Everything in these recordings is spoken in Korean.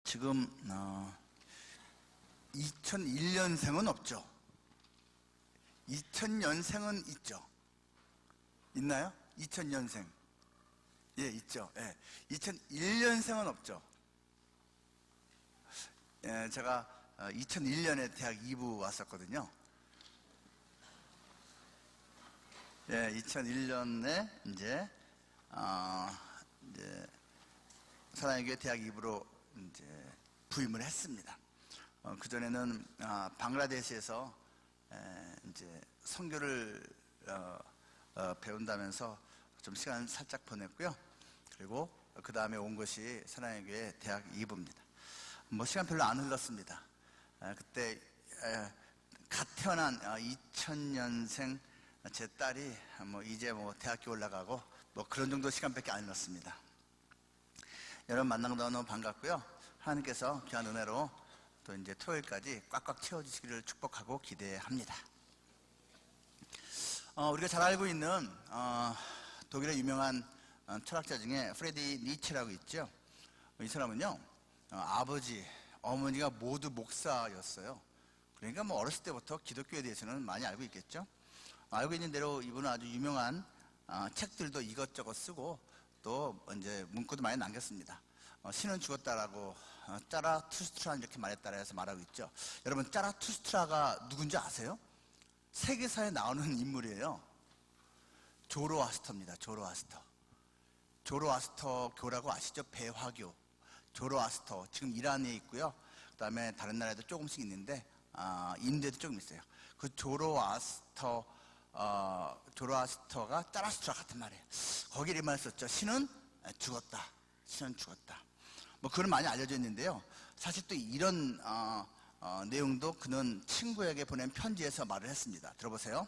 지금 2001년생은 없죠? 2000년생은 있죠? 있나요? 2000년생. 예, 있죠. 예. 2001년생은 없죠? 예, 제가 2001년에 대학 2부 왔었거든요. 예, 2001년에 이제 사랑의 교회 대학 2부로 이제 부임을 했습니다. 그전에는 방글라데시에서 이제 선교를 배운다면서 좀 시간 살짝 보냈고요. 그리고 그 다음에 온 것이 사랑의 교회 대학 2부입니다. 뭐 시간 별로 안 흘렀습니다. 그때 갓 태어난 2000년생 제 딸이 이제 대학교 올라가고 그런 정도 시간밖에 안 흘렀습니다. 여러분 만난 거 너무 반갑고요. 하나님께서 귀한 은혜로 또 이제 토요일까지 꽉꽉 채워주시기를 축복하고 기대합니다. 우리가 잘 알고 있는 독일의 유명한 철학자 중에 프레디 니체라고 있죠. 이 사람은요, 아버지, 어머니가 모두 목사였어요. 그러니까 어렸을 때부터 기독교에 대해서는 많이 알고 있겠죠. 알고 있는 대로 이분은 아주 유명한 책들도 이것저것 쓰고 또 이제 문구도 많이 남겼습니다. 신은 죽었다라고 짜라투스트라 이렇게 말했다라 해서 말하고 있죠. 여러분, 짜라투스트라가 누군지 아세요? 세계사에 나오는 인물이에요. 조로아스터입니다. 조로아스터 교라고 아시죠? 배화교, 조로아스터, 지금 이란에 있고요. 그 다음에 다른 나라에도 조금씩 있는데 인도에도 조금 있어요. 그 조로아스터가 짜라투스트라 같은 말이에요. 거기에 이 말을 썼죠. 신은 죽었다. 그건 많이 알려져 있는데요. 사실 또 이런 내용도 그는 친구에게 보낸 편지에서 말을 했습니다. 들어보세요.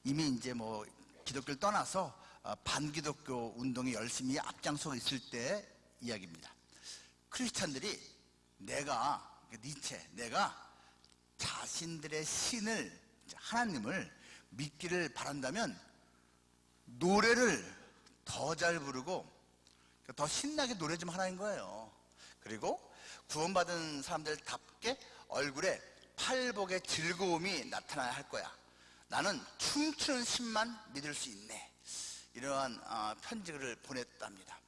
이미 이제 기독교를 떠나서 반기독교 운동에 열심히 앞장서고 있을 때 이야기입니다. 크리스찬들이 내가 자신들의 신을, 하나님을 믿기를 바란다면 노래를 더 잘 부르고 더 신나게 노래 좀 하라는 거예요. 그리고 구원받은 사람들답게 얼굴에 팔복의 즐거움이 나타나야 할 거야. 나는 춤추는 신만 믿을 수 있네. 이러한 편지를 보냈답니다.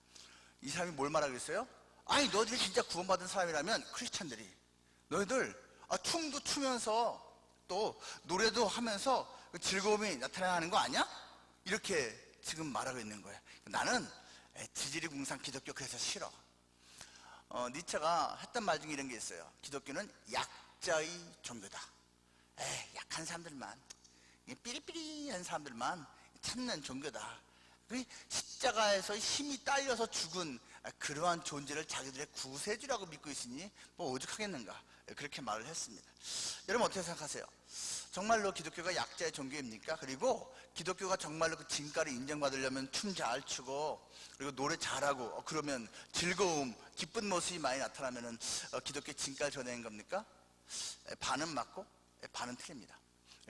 이 사람이 뭘 말하고 있어요? 아니, 너희들이 진짜 구원받은 사람이라면 크리스찬들이 너희들 춤도 추면서 또 노래도 하면서 즐거움이 나타나야 하는 거 아니야? 이렇게 지금 말하고 있는 거예요. 나는 지지리궁상 기독교 그래서 싫어. 니체가 했던 말 중에 이런 게 있어요. 기독교는 약자의 종교다. 약한 사람들만, 삐리삐리한 사람들만 찾는 종교다. 십자가에서 힘이 딸려서 죽은 그러한 존재를 자기들의 구세주라고 믿고 있으니 오죽하겠는가, 그렇게 말을 했습니다. 여러분 어떻게 생각하세요? 정말로 기독교가 약자의 종교입니까? 그리고 기독교가 정말로 그 진가를 인정받으려면 춤 잘 추고 그리고 노래 잘하고 그러면 즐거움, 기쁜 모습이 많이 나타나면 기독교의 진가를 전하는 겁니까? 반은 맞고 반은 틀립니다.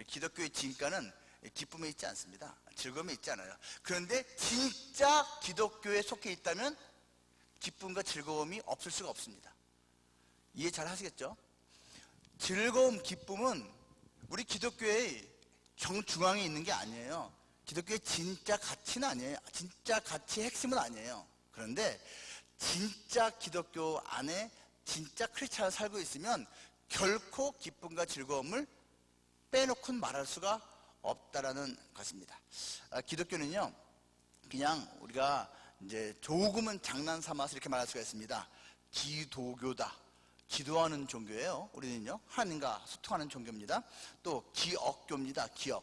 기독교의 진가는 기쁨에 있지 않습니다. 즐거움에 있지 않아요. 그런데 진짜 기독교에 속해 있다면 기쁨과 즐거움이 없을 수가 없습니다. 이해 잘 하시겠죠? 즐거움, 기쁨은 우리 기독교의 정중앙에 있는 게 아니에요. 기독교의 진짜 가치는 아니에요. 진짜 가치의 핵심은 아니에요. 그런데 진짜 기독교 안에 진짜 크리스찬을 살고 있으면 결코 기쁨과 즐거움을 빼놓고는 말할 수가 없다라는 것입니다. 기독교는요, 그냥 우리가 이제 조금은 장난 삼아서 이렇게 말할 수가 있습니다. 기도교다. 기도하는 종교예요. 우리는요, 하나님과 소통하는 종교입니다. 또 기억교입니다. 기억.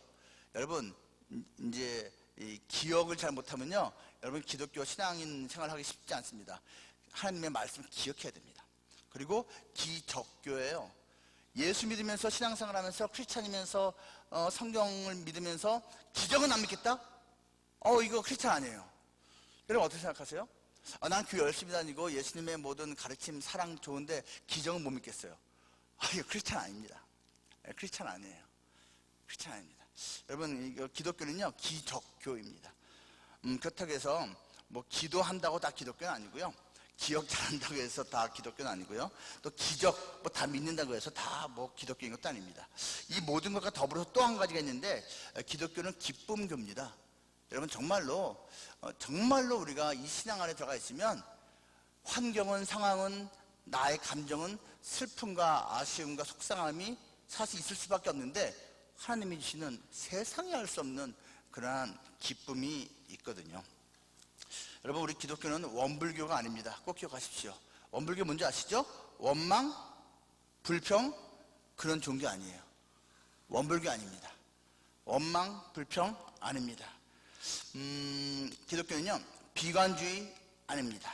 여러분, 이제 이 기억을 잘 못하면요, 여러분 기독교 신앙인 생활하기 쉽지 않습니다. 하나님의 말씀을 기억해야 됩니다. 그리고 기적교예요. 예수 믿으면서 신앙생활 하면서 크리스찬이면서 성경을 믿으면서 기적은 안 믿겠다? 이거 크리스찬 아니에요. 여러분 어떻게 생각하세요? 난 교회 열심히 다니고 예수님의 모든 가르침, 사랑 좋은데 기적은 못 믿겠어요. 이거 크리스찬 아닙니다. 크리스찬 아니에요. 크리스찬 아닙니다. 여러분, 이거 기독교는요, 기적교입니다. 그렇다고 해서 기도한다고 다 기독교는 아니고요. 기억 잘한다고 해서 다 기독교는 아니고요. 또 기적 뭐 다 믿는다고 해서 다 뭐 기독교인 것도 아닙니다. 이 모든 것과 더불어서 또 한 가지가 있는데 기독교는 기쁨교입니다. 여러분 정말로 우리가 이 신앙 안에 들어가 있으면 환경은 상황은 나의 감정은 슬픔과 아쉬움과 속상함이 사실 있을 수밖에 없는데 하나님이 주시는 세상에 알 수 없는 그러한 기쁨이 있거든요. 여러분 우리 기독교는 원불교가 아닙니다. 꼭 기억하십시오. 원불교 뭔지 아시죠? 원망, 불평 그런 종교 아니에요. 원불교 아닙니다. 원망, 불평 아닙니다. 기독교는요 비관주의 아닙니다.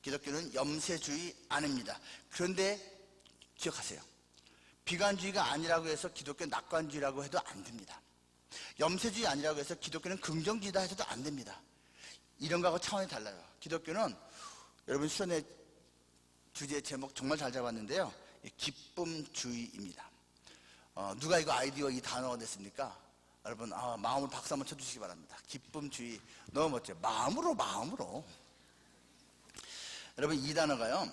기독교는 염세주의 아닙니다. 그런데 기억하세요. 비관주의가 아니라고 해서 기독교는 낙관주의라고 해도 안 됩니다. 염세주의 아니라고 해서 기독교는 긍정주의다 해서도 안 됩니다. 이런 거하고 차원이 달라요. 기독교는 여러분 수련회 주제 제목 정말 잘 잡았는데요. 기쁨주의입니다. 누가 이거 아이디어 이 단어가 냈습니까? 여러분 마음으로 박수 한번 쳐주시기 바랍니다. 기쁨주의 너무 멋져요. 마음으로 여러분 이 단어가요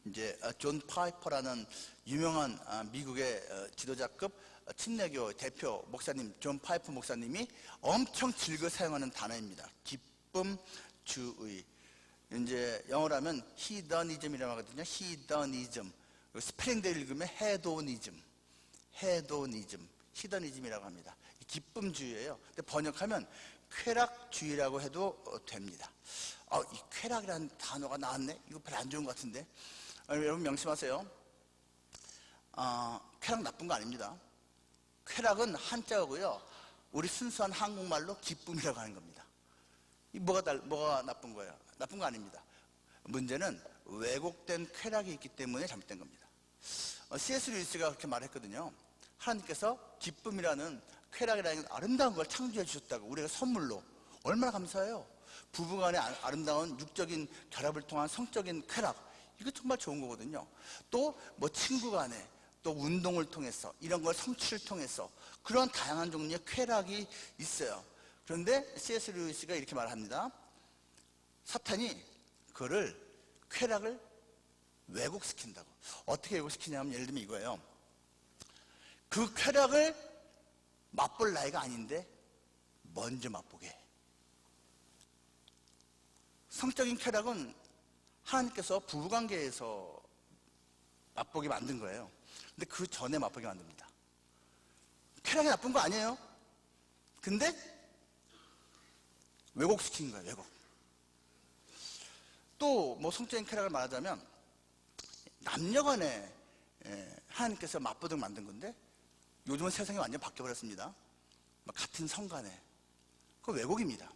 이제 존 파이퍼라는 유명한 미국의 지도자급 침례교 대표 목사님 존 파이퍼 목사님이 엄청 즐겨 사용하는 단어입니다. 기쁨주의. 이제 영어로 하면 히더니즘이라고 하거든요. 히더니즘. 스펠링대로 읽으면 헤도니즘, 히더니즘이라고 합니다. 기쁨주의예요. 근데 번역하면 쾌락주의라고 해도 됩니다. 이 쾌락이라는 단어가 나왔네? 이거 별로 안 좋은 것 같은데. 여러분 명심하세요. 쾌락 나쁜 거 아닙니다. 쾌락은 한자어고요. 우리 순수한 한국말로 기쁨이라고 하는 겁니다. 뭐가 나쁜 거예요? 나쁜 거 아닙니다. 문제는 왜곡된 쾌락이 있기 때문에 잘못된 겁니다. C.S. 루이스가 그렇게 말했거든요. 하나님께서 기쁨이라는 쾌락이라는 아름다운 걸 창조해 주셨다고 우리가 선물로 얼마나 감사해요. 부부간의 아름다운 육적인 결합을 통한 성적인 쾌락 이거 정말 좋은 거거든요. 또 뭐 친구 간에 또 운동을 통해서 이런 걸 성취를 통해서 그런 다양한 종류의 쾌락이 있어요. 그런데 C.S. 루이스가 이렇게 말합니다. 사탄이 그거를 쾌락을 왜곡시킨다고. 어떻게 왜곡시키냐면 예를 들면 이거예요. 그 쾌락을 맛볼 나이가 아닌데 먼저 맛보게 해. 성적인 쾌락은 하나님께서 부부관계에서 맛보게 만든 거예요. 근데 그 전에 맛보게 만듭니다. 쾌락이 나쁜 거 아니에요. 근데 왜곡시킨 거예요. 왜곡. 또 뭐 성적인 쾌락을 말하자면 남녀간에 하나님께서 맛보도록 만든 건데 요즘은 세상이 완전 바뀌어버렸습니다. 같은 성간에 그거 왜곡입니다.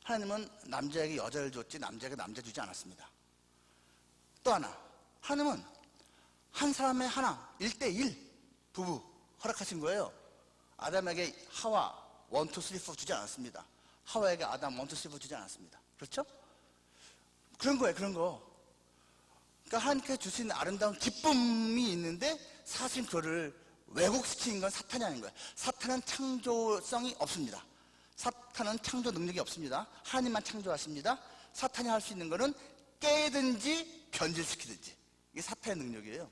하나님은 남자에게 여자를 줬지 남자에게 남자 주지 않았습니다. 또 하나 하나님은 한 사람의 하나 1대1 부부 허락하신 거예요. 아담에게 하와 1, 2, 3, 4 주지 않았습니다. 하와에게 아담 1, 2, 3, 4 주지 않았습니다. 그렇죠? 그런 거예요. 그런 거. 그러니까 하나님께서 주신 아름다운 기쁨이 있는데 사실 그거를 왜곡시킨 건 사탄이 아닌 거예요. 사탄은 창조성이 없습니다. 사탄은 창조 능력이 없습니다. 하나님만 창조하십니다. 사탄이 할 수 있는 거는 깨든지 변질시키든지. 이게 사탄의 능력이에요.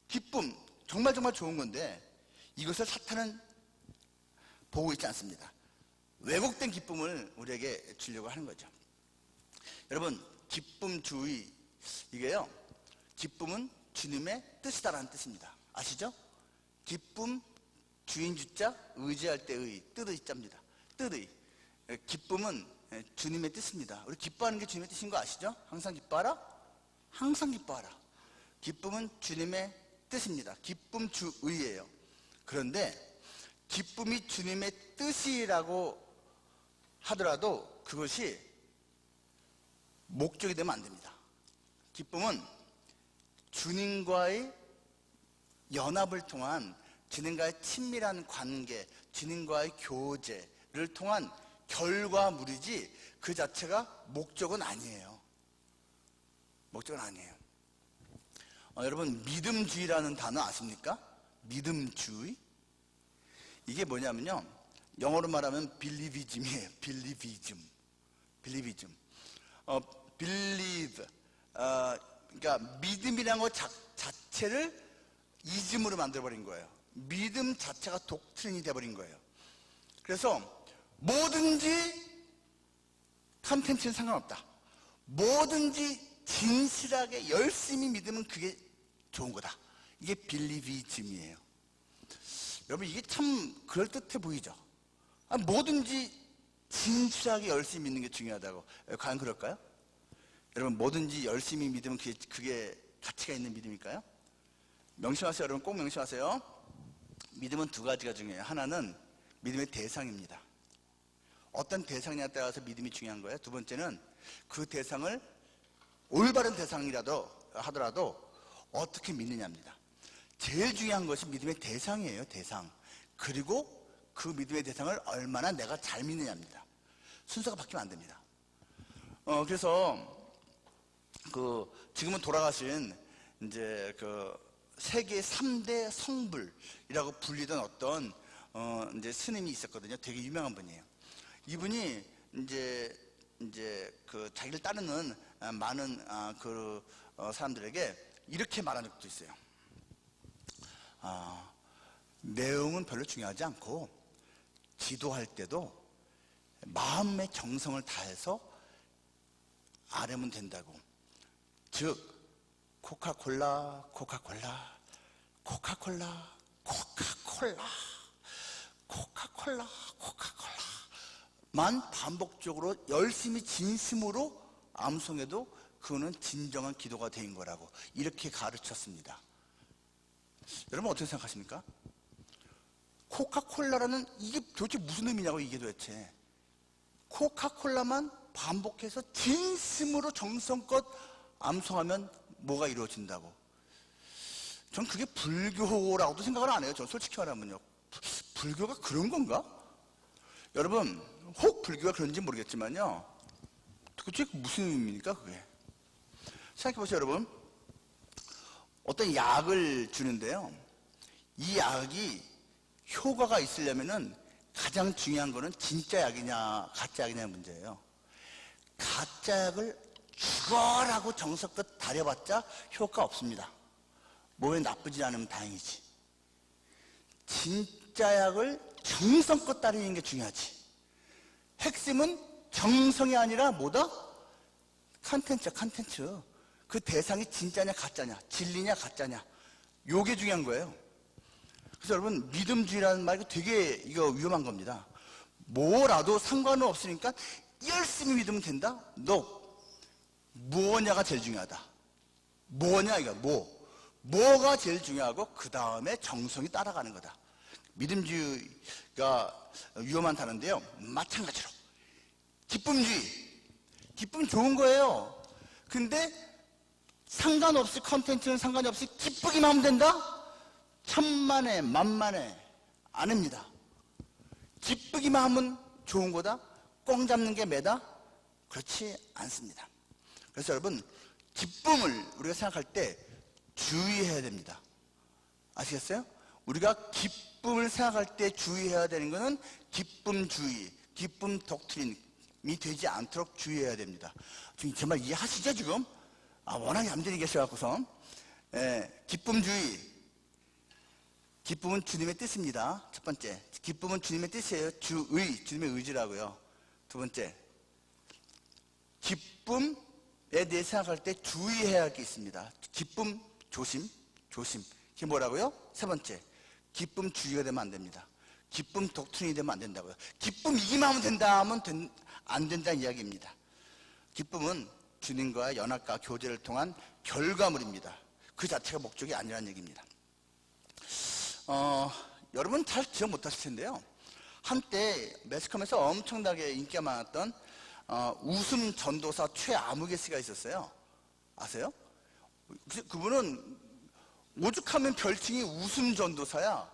기쁨 정말 좋은 건데 이것을 사탄은 보고 있지 않습니다. 왜곡된 기쁨을 우리에게 주려고 하는 거죠. 여러분 기쁨주의 이게요 기쁨은 주님의 뜻이다라는 뜻입니다. 아시죠? 기쁨 주인 주자 의지할 때의 뜻의 자입니다. 뜻의 기쁨은 주님의 뜻입니다. 우리 기뻐하는 게 주님의 뜻인 거 아시죠? 항상 기뻐하라? 항상 기뻐하라. 기쁨은 주님의 뜻입니다. 기쁨주의예요. 그런데 기쁨이 주님의 뜻이라고 하더라도 그것이 목적이 되면 안 됩니다. 기쁨은 주님과의 연합을 통한 주님과의 친밀한 관계, 주님과의 교제를 통한 결과물이지 그 자체가 목적은 아니에요. 목적은 아니에요. 여러분 믿음주의라는 단어 아십니까? 믿음주의? 이게 뭐냐면요 영어로 말하면 believism이에요. believism. believe, 그러니까 믿음이라는 것 자체를 이즘으로 만들어버린 거예요. 믿음 자체가 독트린이 돼버린 거예요. 그래서 뭐든지 컨텐츠는 상관없다. 뭐든지 진실하게 열심히 믿으면 그게 좋은 거다. 이게 빌리비즘이에요. 여러분, 이게 참 그럴듯해 보이죠? 뭐든지 진실하게 열심히 믿는 게 중요하다고. 과연 그럴까요? 여러분, 뭐든지 열심히 믿으면 그게 가치가 있는 믿음일까요? 명심하세요. 여러분, 꼭 명심하세요. 믿음은 두 가지가 중요해요. 하나는 믿음의 대상입니다. 어떤 대상이냐에 따라서 믿음이 중요한 거예요. 두 번째는 그 대상을 올바른 대상이라도 하더라도 어떻게 믿느냐입니다. 제일 중요한 것이 믿음의 대상이에요. 대상. 그리고 그 믿음의 대상을 얼마나 내가 잘 믿느냐입니다. 순서가 바뀌면 안 됩니다. 그래서 지금은 돌아가신 이제 세계 3대 성불이라고 불리던 어떤 이제 스님이 있었거든요. 되게 유명한 분이에요. 이분이 이제 자기를 따르는 많은 사람들에게 이렇게 말한 적도 있어요. 내용은 별로 중요하지 않고 기도할 때도 마음의 정성을 다해서 아뢰면 된다고. 즉 코카콜라 만 반복적으로 열심히 진심으로 암송해도 그거는 진정한 기도가 된 거라고 이렇게 가르쳤습니다. 여러분, 어떻게 생각하십니까? 코카콜라라는 이게 도대체 무슨 의미냐고. 이게 도대체 코카콜라만 반복해서 진심으로 정성껏 암송하면 뭐가 이루어진다고. 전 그게 불교라고도 생각을 안 해요. 전 솔직히 말하면요, 불교가 그런 건가? 여러분, 혹 불교가 그런지 모르겠지만요, 도대체 무슨 의미입니까 그게? 생각해보세요. 여러분, 어떤 약을 주는데요, 이 약이 효과가 있으려면은 가장 중요한 거는 진짜 약이냐 가짜 약이냐의 문제예요. 가짜 약을 죽어라고 정성껏 다려봤자 효과 없습니다. 몸에 나쁘지 않으면 다행이지. 진짜 약을 정성껏 다리는 게 중요하지. 핵심은 정성이 아니라 뭐다? 컨텐츠. 그 대상이 진짜냐 가짜냐, 진리냐 가짜냐, 요게 중요한 거예요. 그래서 여러분, 믿음주의라는 말이 되게 이거 위험한 겁니다. 뭐라도 상관은 없으니까 열심히 믿으면 된다? 뭐냐가 제일 중요하다. 뭐냐 이거 뭐가 제일 중요하고 그 다음에 정성이 따라가는 거다. 믿음주의가 위험한 단어인데요, 마찬가지로 기쁨 좋은 거예요. 근데 상관없이, 컨텐츠는 상관이 없이 기쁘기만 하면 된다? 천만에 만만에 아닙니다. 기쁘기만 하면 좋은 거다? 꽁 잡는 게 매다? 그렇지 않습니다. 그래서 여러분, 기쁨을 우리가 생각할 때 주의해야 됩니다. 아시겠어요? 우리가 기쁨을 생각할 때 주의해야 되는 것은 기쁨주의, 기쁨 독트린이 되지 않도록 주의해야 됩니다. 지금 정말 이해하시죠 지금? 워낙 얌전히 계셔갖고서. 기쁨주의, 기쁨은 주님의 뜻입니다. 첫 번째, 기쁨은 주님의 뜻이에요. 주님의 의지라고요. 두 번째, 기쁨에 대해 생각할 때 주의해야 할 게 있습니다. 기쁨 조심. 이게 뭐라고요? 세 번째, 기쁨 주의가 되면 안 됩니다. 기쁨 독트린이 되면 안 된다고요. 기쁨이기만 하면 된다 하면 안 된다는 이야기입니다. 기쁨은 주님과의 연합과 교제를 통한 결과물입니다. 그 자체가 목적이 아니라는 얘기입니다. 여러분 잘 기억 못하실 텐데요, 한때 매스컴에서 엄청나게 인기가 많았던 웃음 전도사 최아무개 씨가 있었어요. 아세요? 그분은 오죽하면 별칭이 웃음 전도사야.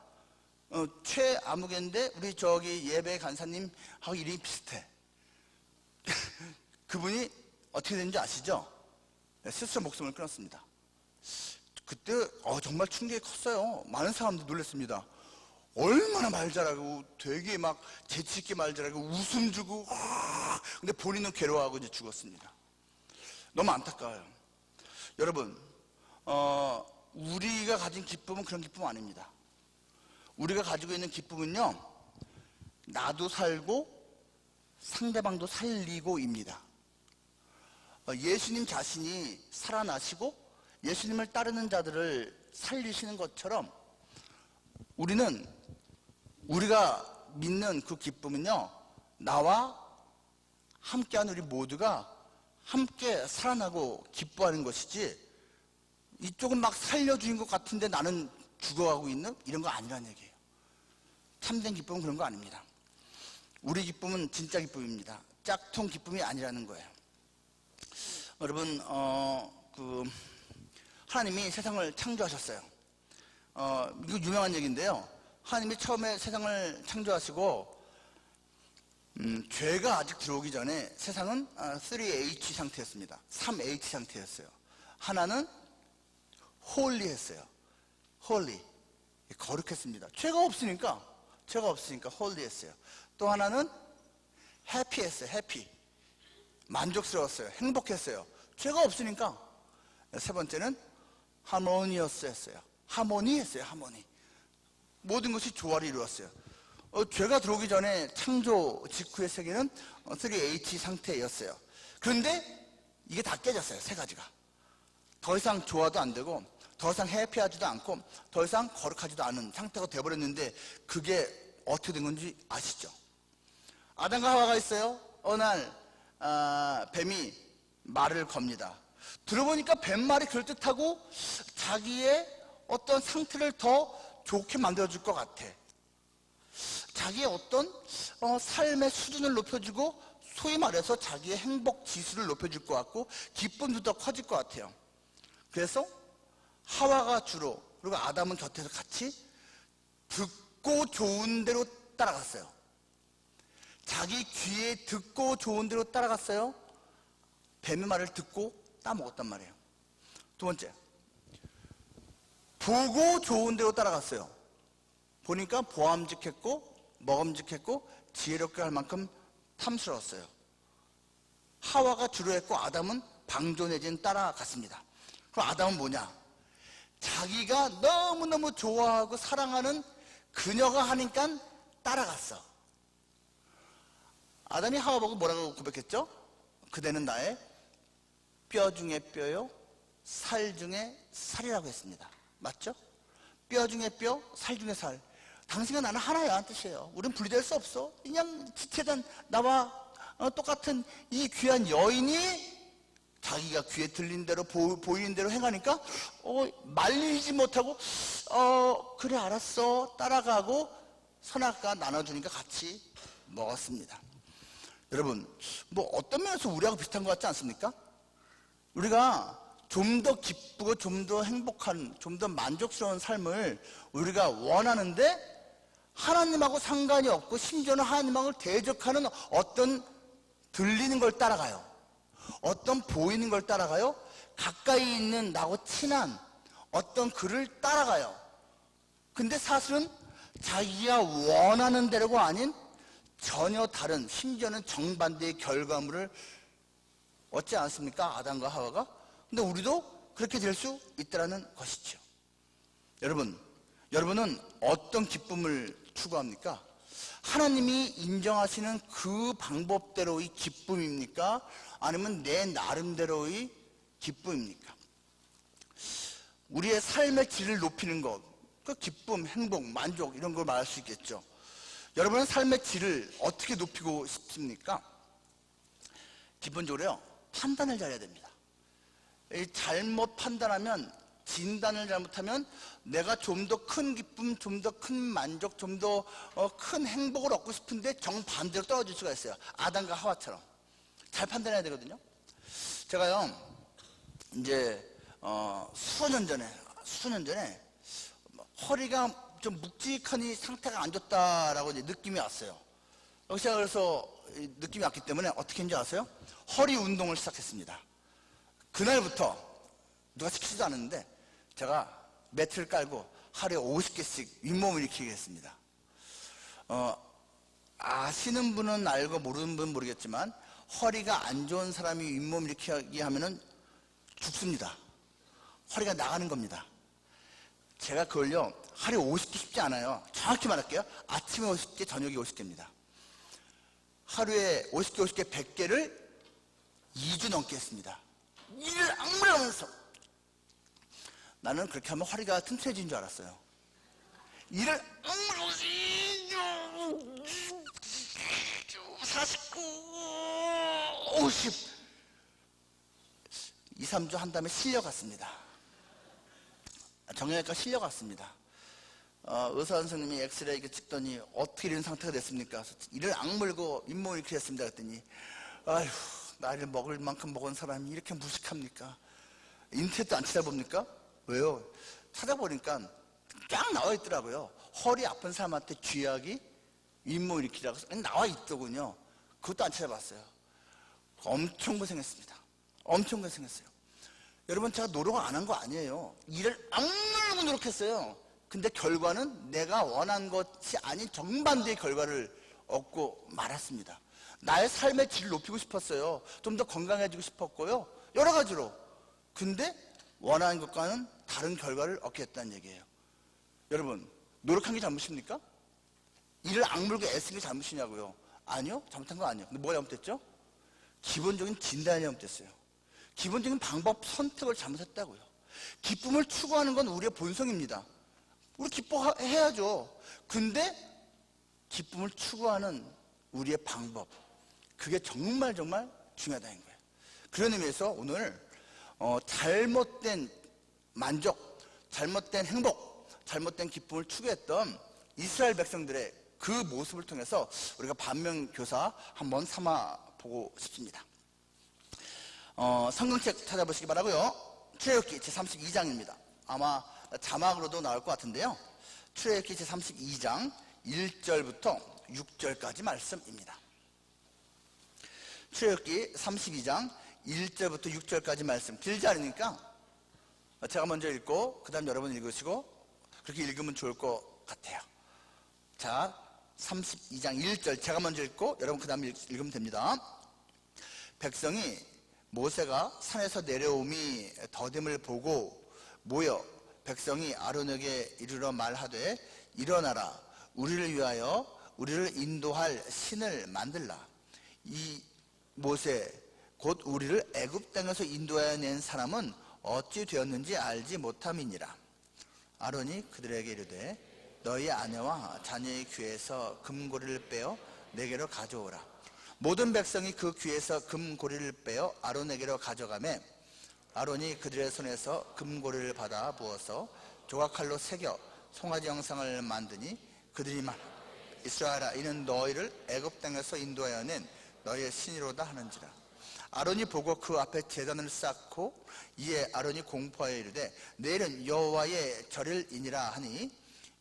최아무개인데 우리 예배 간사님하고 이름이 비슷해. 그분이 어떻게 됐는지 아시죠? 스스로 목숨을 끊었습니다. 그때 정말 충격이 컸어요. 많은 사람들이 놀랐습니다. 얼마나 말 잘하고 되게 막 재치있게 말 잘하고 웃음 주고, 근데 본인은 괴로워하고 이제 죽었습니다. 너무 안타까워요. 여러분, 우리가 가진 기쁨은 그런 기쁨 아닙니다. 우리가 가지고 있는 기쁨은요, 나도 살고 상대방도 살리고입니다. 예수님 자신이 살아나시고 예수님을 따르는 자들을 살리시는 것처럼 우리가 믿는 그 기쁨은요, 나와 함께하는 우리 모두가 함께 살아나고 기뻐하는 것이지, 이쪽은 막 살려주는 것 같은데 나는 죽어가고 있는 이런 거 아니라는 얘기예요. 참된 기쁨은 그런 거 아닙니다. 우리 기쁨은 진짜 기쁨입니다. 짝퉁 기쁨이 아니라는 거예요. 여러분, 하나님이 세상을 창조하셨어요. 이거 유명한 얘기인데요. 하나님이 처음에 세상을 창조하시고 죄가 아직 들어오기 전에 세상은 3H 상태였습니다. 3H 상태였어요. 하나는 홀리했어요. 홀리, 거룩했습니다. 죄가 없으니까 홀리했어요. 또 하나는 해피했어요. 해피, 만족스러웠어요. 행복했어요. 죄가 없으니까. 세 번째는 하모니어스였어요. 하모니했어요. 하모니, 모든 것이 조화를 이루었어요. 죄가 들어오기 전에 창조 직후의 세계는 3H 상태였어요. 그런데 이게 다 깨졌어요. 세 가지가. 더 이상 조화도 안 되고, 더 이상 해피하지도 않고, 더 이상 거룩하지도 않은 상태가 되어버렸는데, 그게 어떻게 된 건지 아시죠? 아담과 하와가 있어요. 어느 날 뱀이 말을 겁니다. 들어보니까 뱀말이 그럴듯하고 자기의 어떤 상태를 더 좋게 만들어줄 것 같아. 자기의 어떤 삶의 수준을 높여주고, 소위 말해서 자기의 행복 지수를 높여줄 것 같고, 기쁨도 더 커질 것 같아요. 그래서 하와가 주로, 그리고 아담은 곁에서 같이 듣고 좋은 대로 따라갔어요. 자기 귀에 듣고 좋은 대로 따라갔어요. 뱀의 말을 듣고 따먹었단 말이에요. 두 번째, 보고 좋은 대로 따라갔어요. 보니까 보암직했고 먹음직했고 지혜롭게 할 만큼 탐스러웠어요. 하와가 주로 했고 아담은 방조내진 따라갔습니다. 그럼 아담은 뭐냐? 자기가 너무너무 좋아하고 사랑하는 그녀가 하니까 따라갔어. 아담이 하와 보고 뭐라고 고백했죠? 그대는 나의 뼈 중에 뼈요, 살 중에 살이라고 했습니다. 맞죠? 뼈 중에 뼈, 살 중에 살. 당신과 나는 하나야 뜻이에요. 우린 분리될 수 없어. 그냥 지체된 나와 똑같은 이 귀한 여인이 자기가 귀에 들린 대로 보이는 대로 행하니까 말리지 못하고 그래 알았어 따라가고 선악과 나눠주니까 같이 먹었습니다. 여러분, 뭐 어떤 면에서 우리하고 비슷한 것 같지 않습니까? 우리가 좀 더 기쁘고 좀 더 행복한, 좀 더 만족스러운 삶을 우리가 원하는데 하나님하고 상관이 없고 심지어는 하나님하고 대적하는 어떤 들리는 걸 따라가요. 어떤 보이는 걸 따라가요. 가까이 있는 나하고 친한 어떤 글을 따라가요. 근데 사실은 자기가 원하는 대로가 아닌 전혀 다른, 심지어는 정반대의 결과물을 얻지 않습니까? 아담과 하와가. 근데 우리도 그렇게 될 수 있다는 것이죠. 여러분은 어떤 기쁨을 추구합니까? 하나님이 인정하시는 그 방법대로의 기쁨입니까? 아니면 내 나름대로의 기쁨입니까? 우리의 삶의 질을 높이는 것, 그 기쁨, 행복, 만족 이런 걸 말할 수 있겠죠. 여러분은 삶의 질을 어떻게 높이고 싶습니까? 기본적으로요, 판단을 잘해야 됩니다. 잘못 판단하면, 진단을 잘못하면 내가 좀 더 큰 기쁨, 좀 더 큰 만족, 좀 더 큰 행복을 얻고 싶은데 정반대로 떨어질 수가 있어요. 아담과 하와처럼. 잘 판단해야 되거든요. 제가요, 이제 수년 전에 허리가 좀 묵직하니 상태가 안 좋다라고 이제 느낌이 왔어요. 제가 그래서 느낌이 왔기 때문에 어떻게 했는지 아세요? 허리 운동을 시작했습니다. 그날부터 누가 시키지도 않았는데 제가 매트를 깔고 하루에 50개씩 윗몸을 일으키게 했습니다. 아시는 분은 알고 모르는 분은 모르겠지만 허리가 안 좋은 사람이 윗몸 일으키기 하면은 죽습니다. 허리가 나가는 겁니다. 제가 그걸요 하루에 50개 쉽지 않아요. 정확히 말할게요. 아침에 50개, 저녁에 50개입니다. 하루에 50개, 50개, 100개를 2주 넘게 했습니다. 일을 악물어가면서. 나는 그렇게 하면 허리가 튼튼해진 줄 알았어요. 일을 악물어가면서 49, 50 2, 3주 한 다음에 실려갔습니다. 정형외과 실려갔습니다. 의사 선생님이 엑스레이 찍더니 어떻게 이런 상태가 됐습니까? 이를 악물고 잇몸을 이렇게 했습니다. 그랬더니 아휴, 나이를 먹을 만큼 먹은 사람이 이렇게 무식합니까? 인터넷도 안 찾아봅니까? 왜요? 찾아보니까 쫙 나와 있더라고요. 허리 아픈 사람한테 쥐약이 잇몸 일으키라고 나와 있더군요. 그것도 안 찾아봤어요. 엄청 고생했습니다. 엄청 고생했어요. 여러분, 제가 노력 안 한 거 아니에요. 일을 악물고 노력했어요. 근데 결과는 내가 원한 것이 아닌 정반대의 결과를 얻고 말았습니다. 나의 삶의 질을 높이고 싶었어요. 좀 더 건강해지고 싶었고요. 여러 가지로. 근데 원하는 것과는 다른 결과를 얻게 됐다는 얘기예요. 여러분, 노력한 게 잘못입니까? 일을 악물고 애쓴 게 잘못이냐고요? 아니요, 잘못한 거 아니에요. 근데 뭐가 잘못됐죠? 기본적인 진단이 잘못됐어요. 기본적인 방법 선택을 잘못했다고요. 기쁨을 추구하는 건 우리의 본성입니다. 우리 기뻐해야죠. 근데 기쁨을 추구하는 우리의 방법, 그게 정말 중요하다는 거예요. 그런 의미에서 오늘 잘못된 만족, 잘못된 행복, 잘못된 기쁨을 추구했던 이스라엘 백성들의 그 모습을 통해서 우리가 반면교사 한번 삼아보고 싶습니다. 성경책 찾아보시기 바라고요. 출애굽기 제32장입니다. 아마 자막으로도 나올 것 같은데요. 출애굽기 제32장 1절부터 6절까지 말씀입니다. 출애굽기 32장 1절부터 6절까지 말씀. 길지 않으니까 제가 먼저 읽고 그 다음 여러분 읽으시고 그렇게 읽으면 좋을 것 같아요. 자, 32장 1절 제가 먼저 읽고 여러분 그 다음 읽으면 됩니다. 백성이 모세가 산에서 내려옴이 더딤을 보고 모여 백성이 아론에게 이르러 말하되 일어나라, 우리를 위하여 우리를 인도할 신을 만들라. 이 모세 곧 우리를 애굽 땅에서 인도하여 낸 사람은 어찌 되었는지 알지 못함이니라. 아론이 그들에게 이르되 너희 아내와 자녀의 귀에서 금고리를 빼어 내게로 가져오라. 모든 백성이 그 귀에서 금고리를 빼어 아론에게로 가져가매 아론이 그들의 손에서 금고리를 받아 부어서 조각칼로 새겨 송아지 형상을 만드니 그들이 말 이스라엘아, 이는 너희를 애굽 땅에서 인도하여 낸 너희의 신이로다 하는지라. 아론이 보고 그 앞에 제단을 쌓고 이에 아론이 공포하여 이르되 내일은 여호와의 절일이니라 하니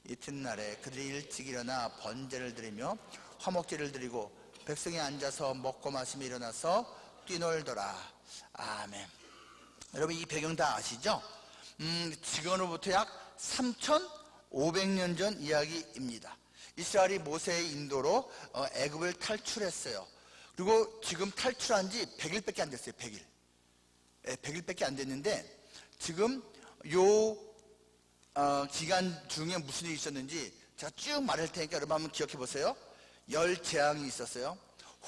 이튿날에 그들이 일찍 일어나 번제를 드리며 화목제를 드리고 백성이 앉아서 먹고 마시며 일어나서 뛰놀더라. 아멘. 여러분, 이 배경 다 아시죠? 지금으로부터 약 3,500년 전 이야기입니다. 이스라엘이 모세의 인도로 애굽을 탈출했어요. 그리고 지금 탈출한 지 100일밖에 안 됐어요. 100일. 100일밖에 안 됐는데 지금 요 기간 중에 무슨 일이 있었는지 제가 쭉 말할 테니까 여러분 한번 기억해 보세요. 열 재앙이 있었어요.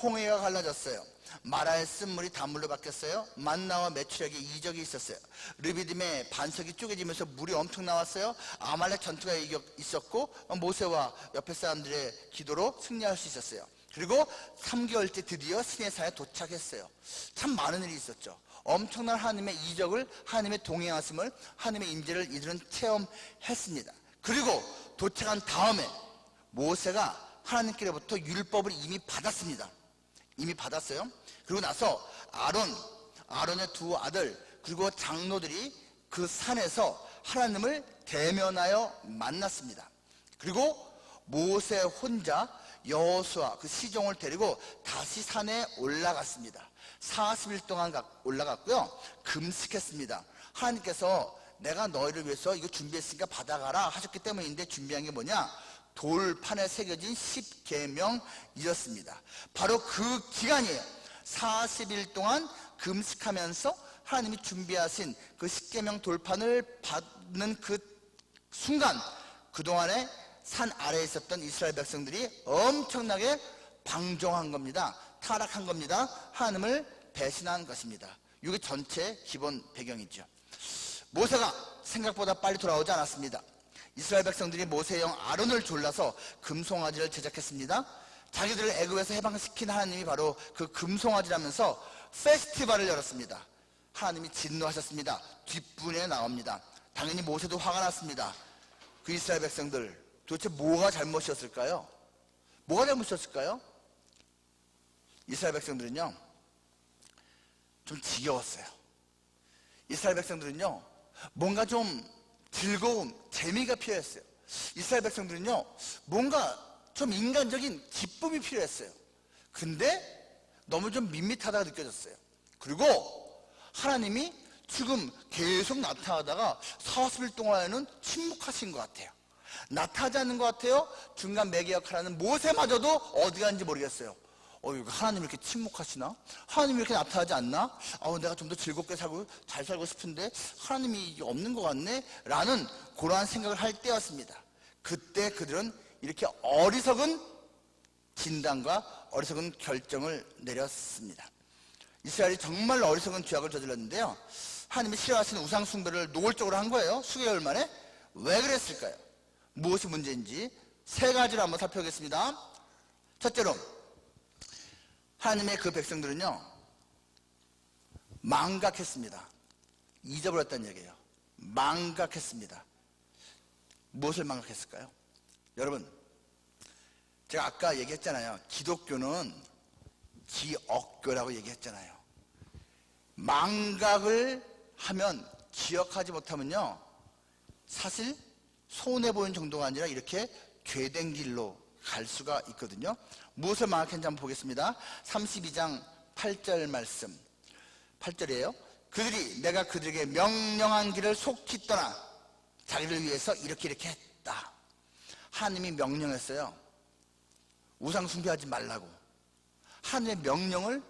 홍해가 갈라졌어요. 마라의 쓴물이 단물로 바뀌었어요. 만나와 메추리에게 이적이 있었어요. 르비딤의 반석이 쪼개지면서 물이 엄청 나왔어요. 아말렉 전투가 있었고 모세와 옆에 사람들의 기도로 승리할 수 있었어요. 그리고 3개월째 드디어 시내산에 도착했어요. 참 많은 일이 있었죠. 엄청난 하나님의 이적을, 하나님의 동행하심을, 하나님의 임재를 이들은 체험했습니다. 그리고 도착한 다음에 모세가 하나님께로부터 율법을 이미 받았습니다. 이미 받았어요. 그리고 나서 아론의 두 아들 그리고 장로들이 그 산에서 하나님을 대면하여 만났습니다. 그리고 모세 혼자 여호수아 그 시종을 데리고 다시 산에 올라갔습니다. 40일 동안 올라갔고요. 금식했습니다. 하나님께서 내가 너희를 위해서 이거 준비했으니까 받아가라 하셨기 때문인데 준비한 게 뭐냐? 돌판에 새겨진 10계명이었습니다. 바로 그 기간이에요. 40일 동안 금식하면서 하나님이 준비하신 그 십계명 돌판을 받는 그 순간 그동안에 산 아래에 있었던 이스라엘 백성들이 엄청나게 방종한 겁니다. 타락한 겁니다. 하나님을 배신한 것입니다. 이게 전체 기본 배경이죠. 모세가 생각보다 빨리 돌아오지 않았습니다. 이스라엘 백성들이 모세의 형 아론을 졸라서 금송아지를 제작했습니다. 자기들을 애굽에서 해방시킨 하나님이 바로 그 금송아지라면서 페스티벌을 열었습니다. 하나님이 진노하셨습니다. 뒷부분에 나옵니다. 당연히 모세도 화가 났습니다. 그 이스라엘 백성들 도대체 뭐가 잘못이었을까요? 뭐가 잘못이었을까요? 이스라엘 백성들은요 좀 지겨웠어요. 이스라엘 백성들은요 뭔가 좀 즐거움, 재미가 필요했어요. 이스라엘 백성들은요 뭔가 좀 인간적인 기쁨이 필요했어요. 근데 너무 좀 밋밋하다가 느껴졌어요. 그리고 하나님이 지금 계속 나타나다가 40일 동안에는 침묵하신 것 같아요. 나타나지 않는 것 같아요. 중간 매개 역할하는 모세마저도 어디 갔는지 모르겠어요. 하나님 이렇게 침묵하시나? 하나님이 이렇게 나타나지 않나? 내가 좀 더 즐겁게 살고 잘 살고 싶은데 하나님이 없는 것 같네? 라는 그러한 생각을 할 때였습니다. 그때 그들은 이렇게 어리석은 진단과 어리석은 결정을 내렸습니다. 이스라엘이 정말 어리석은 죄악을 저질렀는데요, 하나님이 싫어하시는 우상 숭배를 노골적으로 한 거예요. 수개월 만에. 왜 그랬을까요? 무엇이 문제인지 세 가지로 한번 살펴보겠습니다. 첫째로, 하나님의 그 백성들은요 망각했습니다. 잊어버렸다는 얘기예요. 망각했습니다. 무엇을 망각했을까요? 여러분, 제가 아까 얘기했잖아요. 기독교는 기억교라고 얘기했잖아요. 망각을 하면, 기억하지 못하면요 사실 손해보는 정도가 아니라 이렇게 죄된 길로 갈 수가 있거든요. 무엇을 망각했는지 한번 보겠습니다. 32장 8절 말씀, 8절이에요. 그들이 내가 그들에게 명령한 길을 속히 떠나 자기를 위해서 이렇게 했다. 하나님이 명령했어요. 우상 숭배하지 말라고. 하나님의 명령을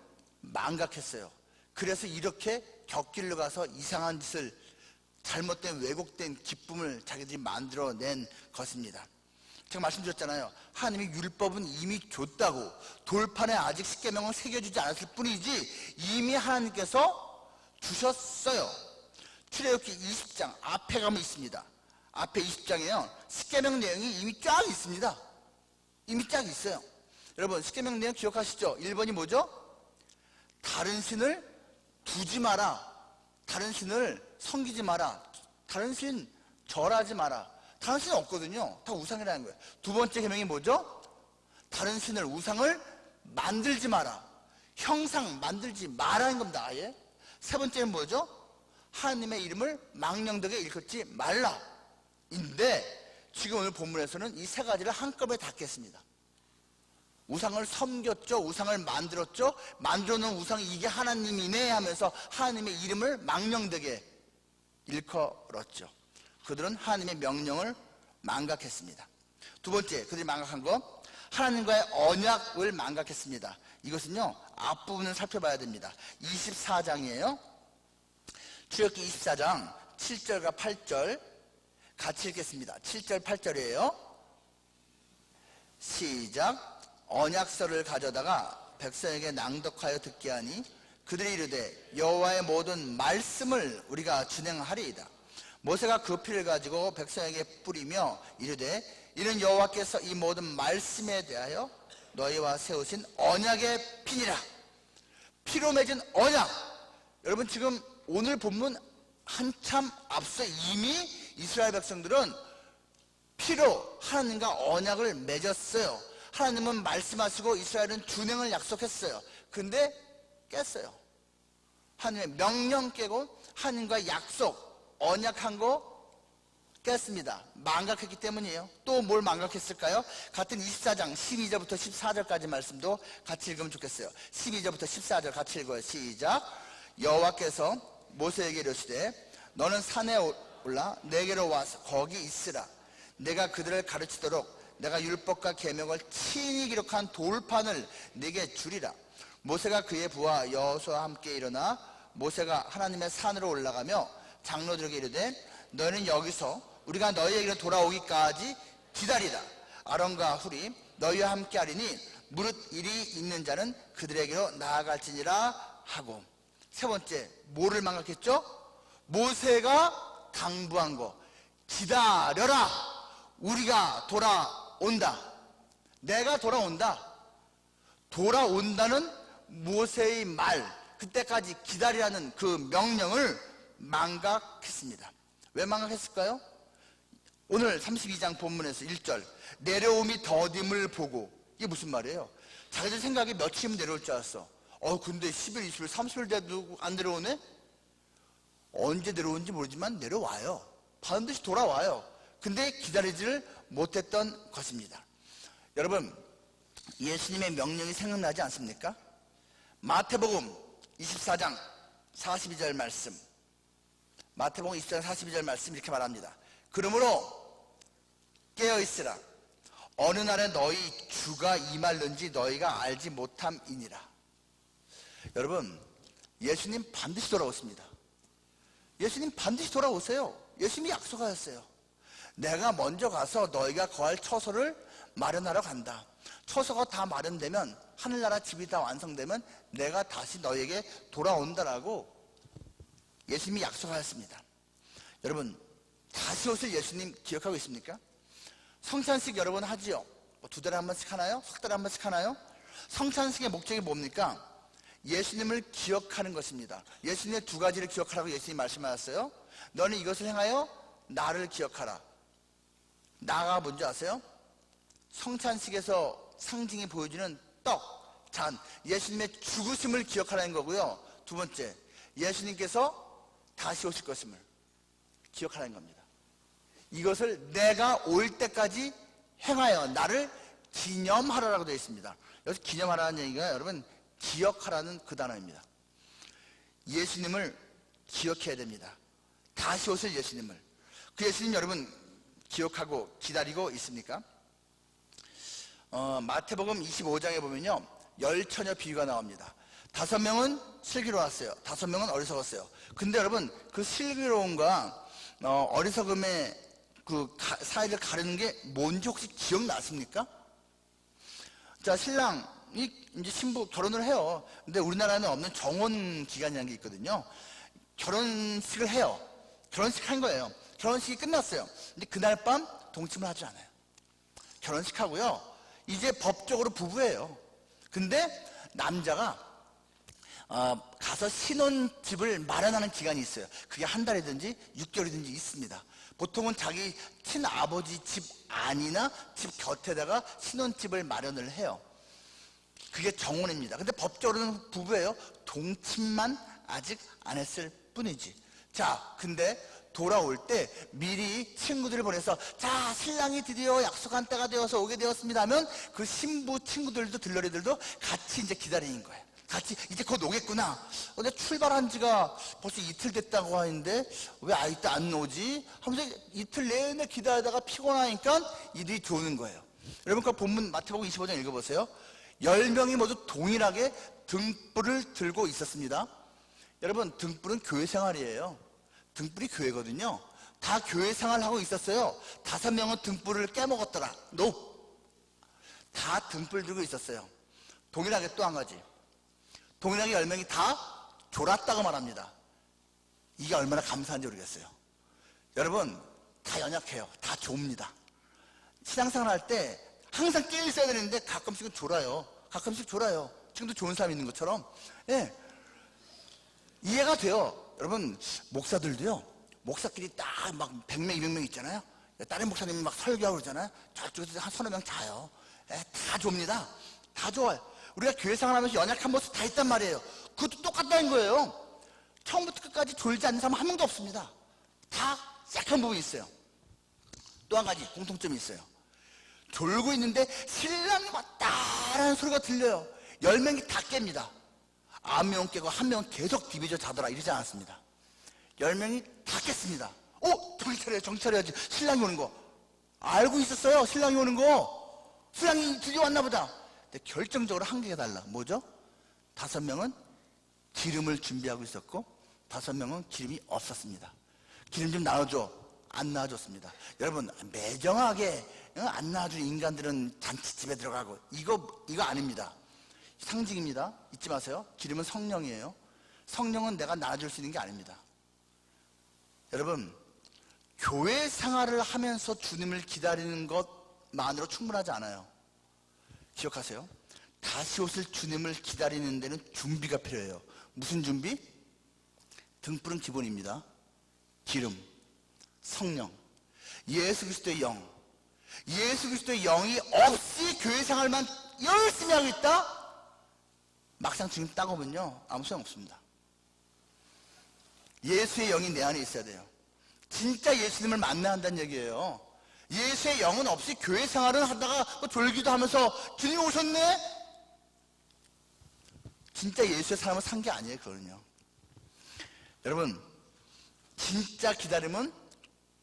망각했어요. 그래서 이렇게 곁길로 가서 이상한 짓을, 잘못된 왜곡된 기쁨을 자기들이 만들어낸 것입니다. 제가 말씀드렸잖아요. 하나님이 율법은 이미 줬다고. 돌판에 아직 십계명을 새겨주지 않았을 뿐이지 이미 하나님께서 주셨어요. 출애굽기 20장 앞에 가면 있습니다. 앞에 20장에요 십계명 내용이 이미 쫙 있습니다. 이미 쫙 있어요. 여러분, 십계명 내용 기억하시죠? 1번이 뭐죠? 다른 신을 두지 마라. 다른 신을 섬기지 마라. 다른 신 절하지 마라. 다른 신은 없거든요. 다 우상이라는 거예요. 두 번째 계명이 뭐죠? 다른 신을, 우상을 만들지 마라. 형상 만들지 마라는 겁니다. 아예. 세 번째는 뭐죠? 하나님의 이름을 망령되게 일컫지 말라 인데, 지금 오늘 본문에서는 이 세 가지를 한꺼번에 닫겠습니다. 우상을 섬겼죠. 우상을 만들었죠. 만들어놓은 우상이 이게 하나님이네 하면서 하나님의 이름을 망령되게 일컬었죠. 그들은 하나님의 명령을 망각했습니다. 두 번째, 그들이 망각한 거, 하나님과의 언약을 망각했습니다. 이것은요 앞부분을 살펴봐야 됩니다. 24장이에요 출애굽기 24장 7절과 8절 같이 읽겠습니다. 7절 8절이에요 시작. 언약서를 가져다가 백성에게 낭독하여 듣게 하니 그들이 이르되 여호와의 모든 말씀을 우리가 준행하리이다. 모세가 그 피를 가지고 백성에게 뿌리며 이르되 이는 여호와께서 이 모든 말씀에 대하여 너희와 세우신 언약의 피니라. 피로 맺은 언약. 여러분, 지금 오늘 본문 한참 앞서 이미 이스라엘 백성들은 피로 하나님과 언약을 맺었어요. 하나님은 말씀하시고 이스라엘은 준행을 약속했어요. 근데 깼어요. 하나님의 명령 깨고 하나님과 약속, 언약한 거 깼습니다. 망각했기 때문이에요. 또 뭘 망각했을까요? 같은 24장 12절부터 14절까지 말씀도 같이 읽으면 좋겠어요. 12절부터 14절 같이 읽어요. 시작. 여호와께서 모세에게 이르시되 너는 산에 올라 내게로 와서 거기 있으라. 내가 그들을 가르치도록 내가 율법과 계명을 친히 기록한 돌판을 네게 주리라. 모세가 그의 부하 여호수아와 함께 일어나 모세가 하나님의 산으로 올라가며 장로들에게 이르되 너희는 여기서 우리가 너희에게로 돌아오기까지 기다리라. 아론과 훌이 너희와 함께 하리니 무릇 일이 있는 자는 그들에게로 나아갈지니라 하고. 세 번째, 뭐를 망각했죠? 모세가 당부한 거, 기다려라. 우리가 돌아온다. 내가 돌아온다. 돌아온다는 모세의 말, 그때까지 기다리라는 그 명령을 망각했습니다. 왜 망각했을까요? 오늘 32장 본문에서 1절, 내려옴이 더딤을 보고. 이게 무슨 말이에요? 자기들 생각에 며칠이면 내려올 줄 알았어. 근데 10일, 20일, 30일 돼도 안 내려오네? 언제 내려오는지 모르지만 내려와요. 반드시 돌아와요. 근데 기다리지를 못했던 것입니다. 여러분, 예수님의 명령이 생각나지 않습니까? 마태복음 24장 42절 말씀, 마태복음 24장 42절 말씀 이렇게 말합니다. 그러므로 깨어있으라. 어느 날에 너희 주가 임할는지 너희가 알지 못함이니라. 여러분, 예수님 반드시 돌아오십니다. 예수님 반드시 돌아오세요. 예수님이 약속하셨어요. 내가 먼저 가서 너희가 거할 처소를 마련하러 간다. 처소가 다 마련되면, 하늘나라 집이 다 완성되면 내가 다시 너희에게 돌아온다라고 예수님이 약속하셨습니다. 여러분, 다시 오실 예수님 기억하고 있습니까? 성찬식 여러분 하지요? 두 달에 한 번씩 하나요? 석 달에 한 번씩 하나요? 성찬식의 목적이 뭡니까? 예수님을 기억하는 것입니다. 예수님의 두 가지를 기억하라고 예수님이 말씀하셨어요. 너는 이것을 행하여 나를 기억하라. 나가 뭔지 아세요? 성찬식에서 상징이 보여주는 떡, 잔, 예수님의 죽으심을 기억하라는 거고요. 두 번째, 예수님께서 다시 오실 것임을 기억하라는 겁니다. 이것을 내가 올 때까지 행하여 나를 기념하라라고 되어 있습니다. 여기서 기념하라는 얘기가 여러분 기억하라는 그 단어입니다. 예수님을 기억해야 됩니다. 다시 오실 예수님을. 그 예수님 여러분 기억하고 기다리고 있습니까? 마태복음 25장에 보면요, 열처녀 비유가 나옵니다. 5명은 슬기로웠어요. 5명은 어리석었어요. 근데 여러분, 그 슬기로움과 어리석음의 그 사이를 가르는 게 뭔지 혹시 기억나십니까? 자, 신랑이 이제 신부 결혼을 해요. 근데 우리나라는 없는 정혼 기간이라는 게 있거든요. 결혼식을 해요. 결혼식 한 거예요. 결혼식이 끝났어요. 근데 그날 밤 동침을 하지 않아요. 결혼식 하고요, 이제 법적으로 부부예요. 근데 남자가 가서 신혼집을 마련하는 기간이 있어요. 그게 한 달이든지 6개월이든지 있습니다. 보통은 자기 친아버지 집 안이나 집 곁에다가 신혼집을 마련을 해요. 그게 정혼입니다. 근데 법적으로는 부부예요. 동침만 아직 안 했을 뿐이지. 자, 근데 돌아올 때 미리 친구들을 보내서, 자, 신랑이 드디어 약속한 때가 되어서 오게 되었습니다 하면 그 신부 친구들도 들러리들도 같이 이제 기다리는 거예요. 같이 이제 곧 오겠구나. 근데 출발한 지가 벌써 이틀 됐다고 하는데 왜 아직도 안 오지? 하면서 이틀 내내 기다리다가 피곤하니까 이들이 들어오는 거예요. 여러분, 그 본문 마태복음 25장 읽어보세요. 10명이 모두 동일하게 등불을 들고 있었습니다. 여러분, 등불은 교회 생활이에요. 등불이 교회거든요. 다 교회 생활하고 있었어요. 5명은 등불을 깨먹었더라. 다 등불 들고 있었어요. 동일하게 또 한 가지, 동일하게 10명이 다 졸았다고 말합니다. 이게 얼마나 감사한지 모르겠어요. 여러분, 다 연약해요. 다 좁니다. 신앙생활 할 때 항상 깨어 있어야 되는데 가끔씩은 졸아요. 가끔씩 졸아요. 지금도 좋은 사람이 있는 것처럼. 예, 이해가 돼요. 여러분, 목사들도요, 목사끼리 딱 막 100명, 200명 있잖아요. 다른 목사님이 막 설교하고 그러잖아요. 저쪽에서 한 서너 명 자요. 예, 다 좁니다. 다 좋아요. 우리가 교회 생활하면서 연약한 모습 다 있단 말이에요. 그것도 똑같다는 거예요. 처음부터 끝까지 졸지 않는 사람 한 명도 없습니다. 다 약한 부분이 있어요. 또 한 가지 공통점이 있어요. 졸고 있는데 신랑이 왔다라는 소리가 들려요. 10명이 다 깹니다. 9명 깨고 1명은 계속 디비져 자더라 이러지 않았습니다. 10명이 다 깼습니다. 정신 차려야지. 신랑이 오는 거 알고 있었어요. 신랑이 오는 거. 신랑이 드디어 왔나 보다. 근데 결정적으로 한 개가 달라. 뭐죠? 5명은 기름을 준비하고 있었고 5명은 기름이 없었습니다. 기름 좀 나눠줘. 안 나눠줬습니다. 여러분, 매정하게 안 나눠주는 인간들은 잔치집에 들어가고, 이거 아닙니다. 상징입니다. 잊지 마세요. 기름은 성령이에요. 성령은 내가 나눠줄 수 있는 게 아닙니다. 여러분, 교회 생활을 하면서 주님을 기다리는 것만으로 충분하지 않아요. 기억하세요. 다시 오실 주님을 기다리는 데는 준비가 필요해요. 무슨 준비? 등불은 기본입니다. 기름, 성령, 예수 그리스도의 영. 예수 그리스도의 영이 없이 교회 생활만 열심히 하고 있다? 막상 주님 따가보면요, 아무 소용 없습니다. 예수의 영이 내 안에 있어야 돼요. 진짜 예수님을 만나야 한다는 얘기예요. 예수의 영은 없이 교회 생활은 하다가 졸기도 하면서 주님 오셨네? 진짜 예수의 사람을 산 게 아니에요, 그거는요. 여러분, 진짜 기다림은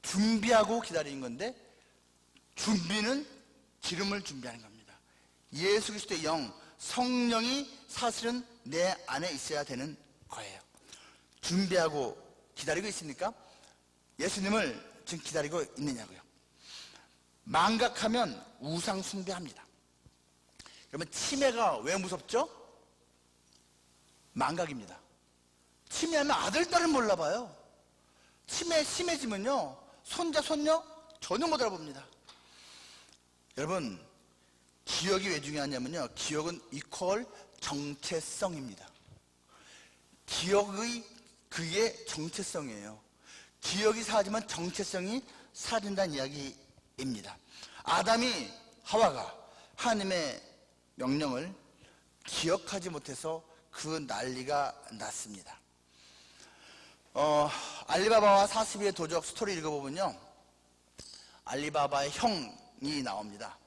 준비하고 기다리는 건데, 준비는 기름을 준비하는 겁니다. 예수 그리스도의 영, 성령이 사실은 내 안에 있어야 되는 거예요. 준비하고 기다리고 있습니까? 예수님을 지금 기다리고 있느냐고요. 망각하면 우상 숭배합니다. 그러면 치매가 왜 무섭죠? 망각입니다. 치매하면 아들, 딸을 몰라봐요. 치매 심해지면요, 손자, 손녀 전혀 못 알아봅니다. 여러분, 기억이 왜 중요하냐면요, 기억은 이퀄 정체성입니다. 기억의 그게 정체성이에요. 기억이 사라지면 정체성이 사라진다는 이야기입니다. 아담이 하와가 하나님의 명령을 기억하지 못해서 그 난리가 났습니다. 알리바바와 42의 도적 스토리 읽어보면요, 알리바바의 형이 나옵니다.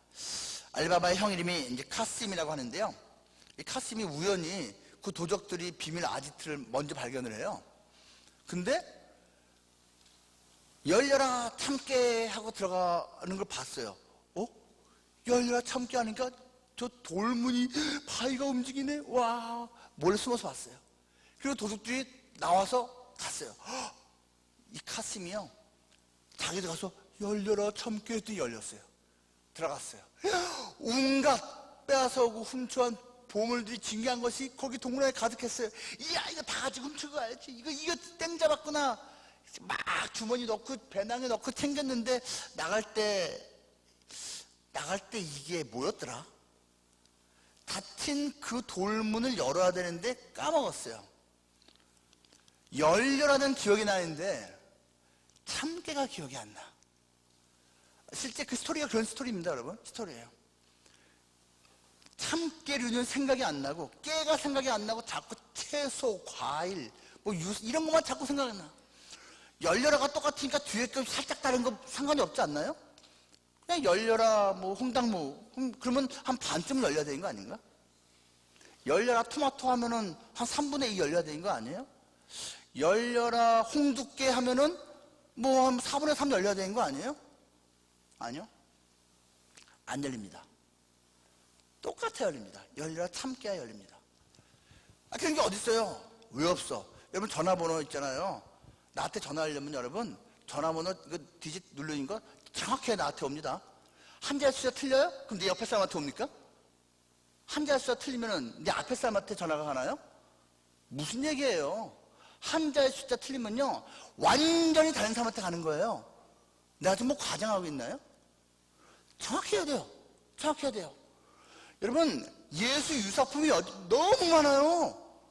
알리바바의 형 이름이 이제 카심이라고 하는데요, 이 카심이 우연히 그 도적들이 비밀 아지트를 먼저 발견을 해요. 근데 열려라 참깨 하고 들어가는 걸 봤어요. 열려라 참깨 하니까 저 돌무늬 바위가 움직이네. 와, 몰래 숨어서 봤어요. 그리고 도둑들이 나와서 갔어요. 이 카심이요, 자기도 가서 열려라 참깨 했더니 열렸어요. 들어갔어요. 온갖 빼앗아오고 훔쳐한 보물들이 진귀한 것이 거기 동굴 안에 가득했어요. 이야, 이거 다 가지고 훔치고 가야지. 이거 땡 잡았구나. 막 주머니 넣고 배낭에 넣고 챙겼는데 나갈 때 이게 뭐였더라? 닫힌 그 돌문을 열어야 되는데 까먹었어요. 열려라는 기억이 나는데 참깨가 기억이 안 나. 실제 그 스토리가 그런 스토리입니다, 여러분. 스토리예요. 참깨류는 생각이 안 나고, 깨가 생각이 안 나고, 자꾸 채소, 과일, 뭐 이런 것만 자꾸 생각이 나. 열려라가 똑같으니까 뒤에 좀 살짝 다른 거 상관이 없지 않나요? 그냥 열려라, 뭐 홍당무, 그러면 한 반쯤 열려야 되는 거 아닌가? 열려라 토마토 하면은 한 3분의 2 열려야 되는 거 아니에요? 열려라 홍두깨 하면은 뭐 한 4분의 3 열려야 되는 거 아니에요? 아니요, 안 열립니다. 똑같아 열립니다. 열려라 참깨야 열립니다. 그런 게 어디 있어요? 왜 없어? 여러분 전화번호 있잖아요. 나한테 전화하려면 여러분 전화번호 그 디짓 누르는 거 정확하게 나한테 옵니다. 한 자리 숫자 틀려요? 그럼 내 옆에 사람한테 옵니까? 한 자리 숫자 틀리면은 내 앞에 사람한테 전화가 가나요? 무슨 얘기예요? 한 자리 숫자 틀리면요, 완전히 다른 사람한테 가는 거예요. 내가 지금 뭐 과장하고 있나요? 정확히 해야 돼요. 정확히 해야 돼요. 여러분, 예수 유사품이 너무 많아요.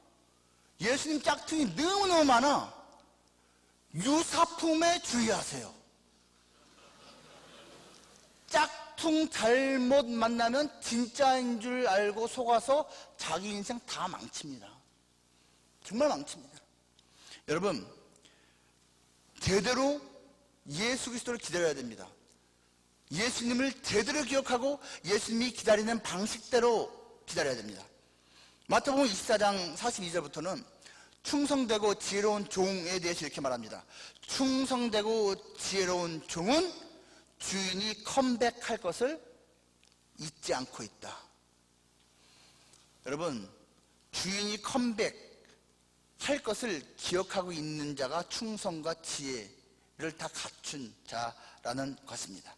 예수님 짝퉁이 너무너무 많아. 유사품에 주의하세요. 짝퉁 잘못 만나면 진짜인 줄 알고 속아서 자기 인생 다 망칩니다. 정말 망칩니다. 여러분, 제대로 예수 그리스도를 기다려야 됩니다. 예수님을 제대로 기억하고 예수님이 기다리는 방식대로 기다려야 됩니다. 마태복음 24장 42절부터는 충성되고 지혜로운 종에 대해서 이렇게 말합니다. 충성되고 지혜로운 종은 주인이 컴백할 것을 잊지 않고 있다. 여러분, 주인이 컴백, 할 것을 기억하고 있는 자가 충성과 지혜를 다 갖춘 자라는 것입니다.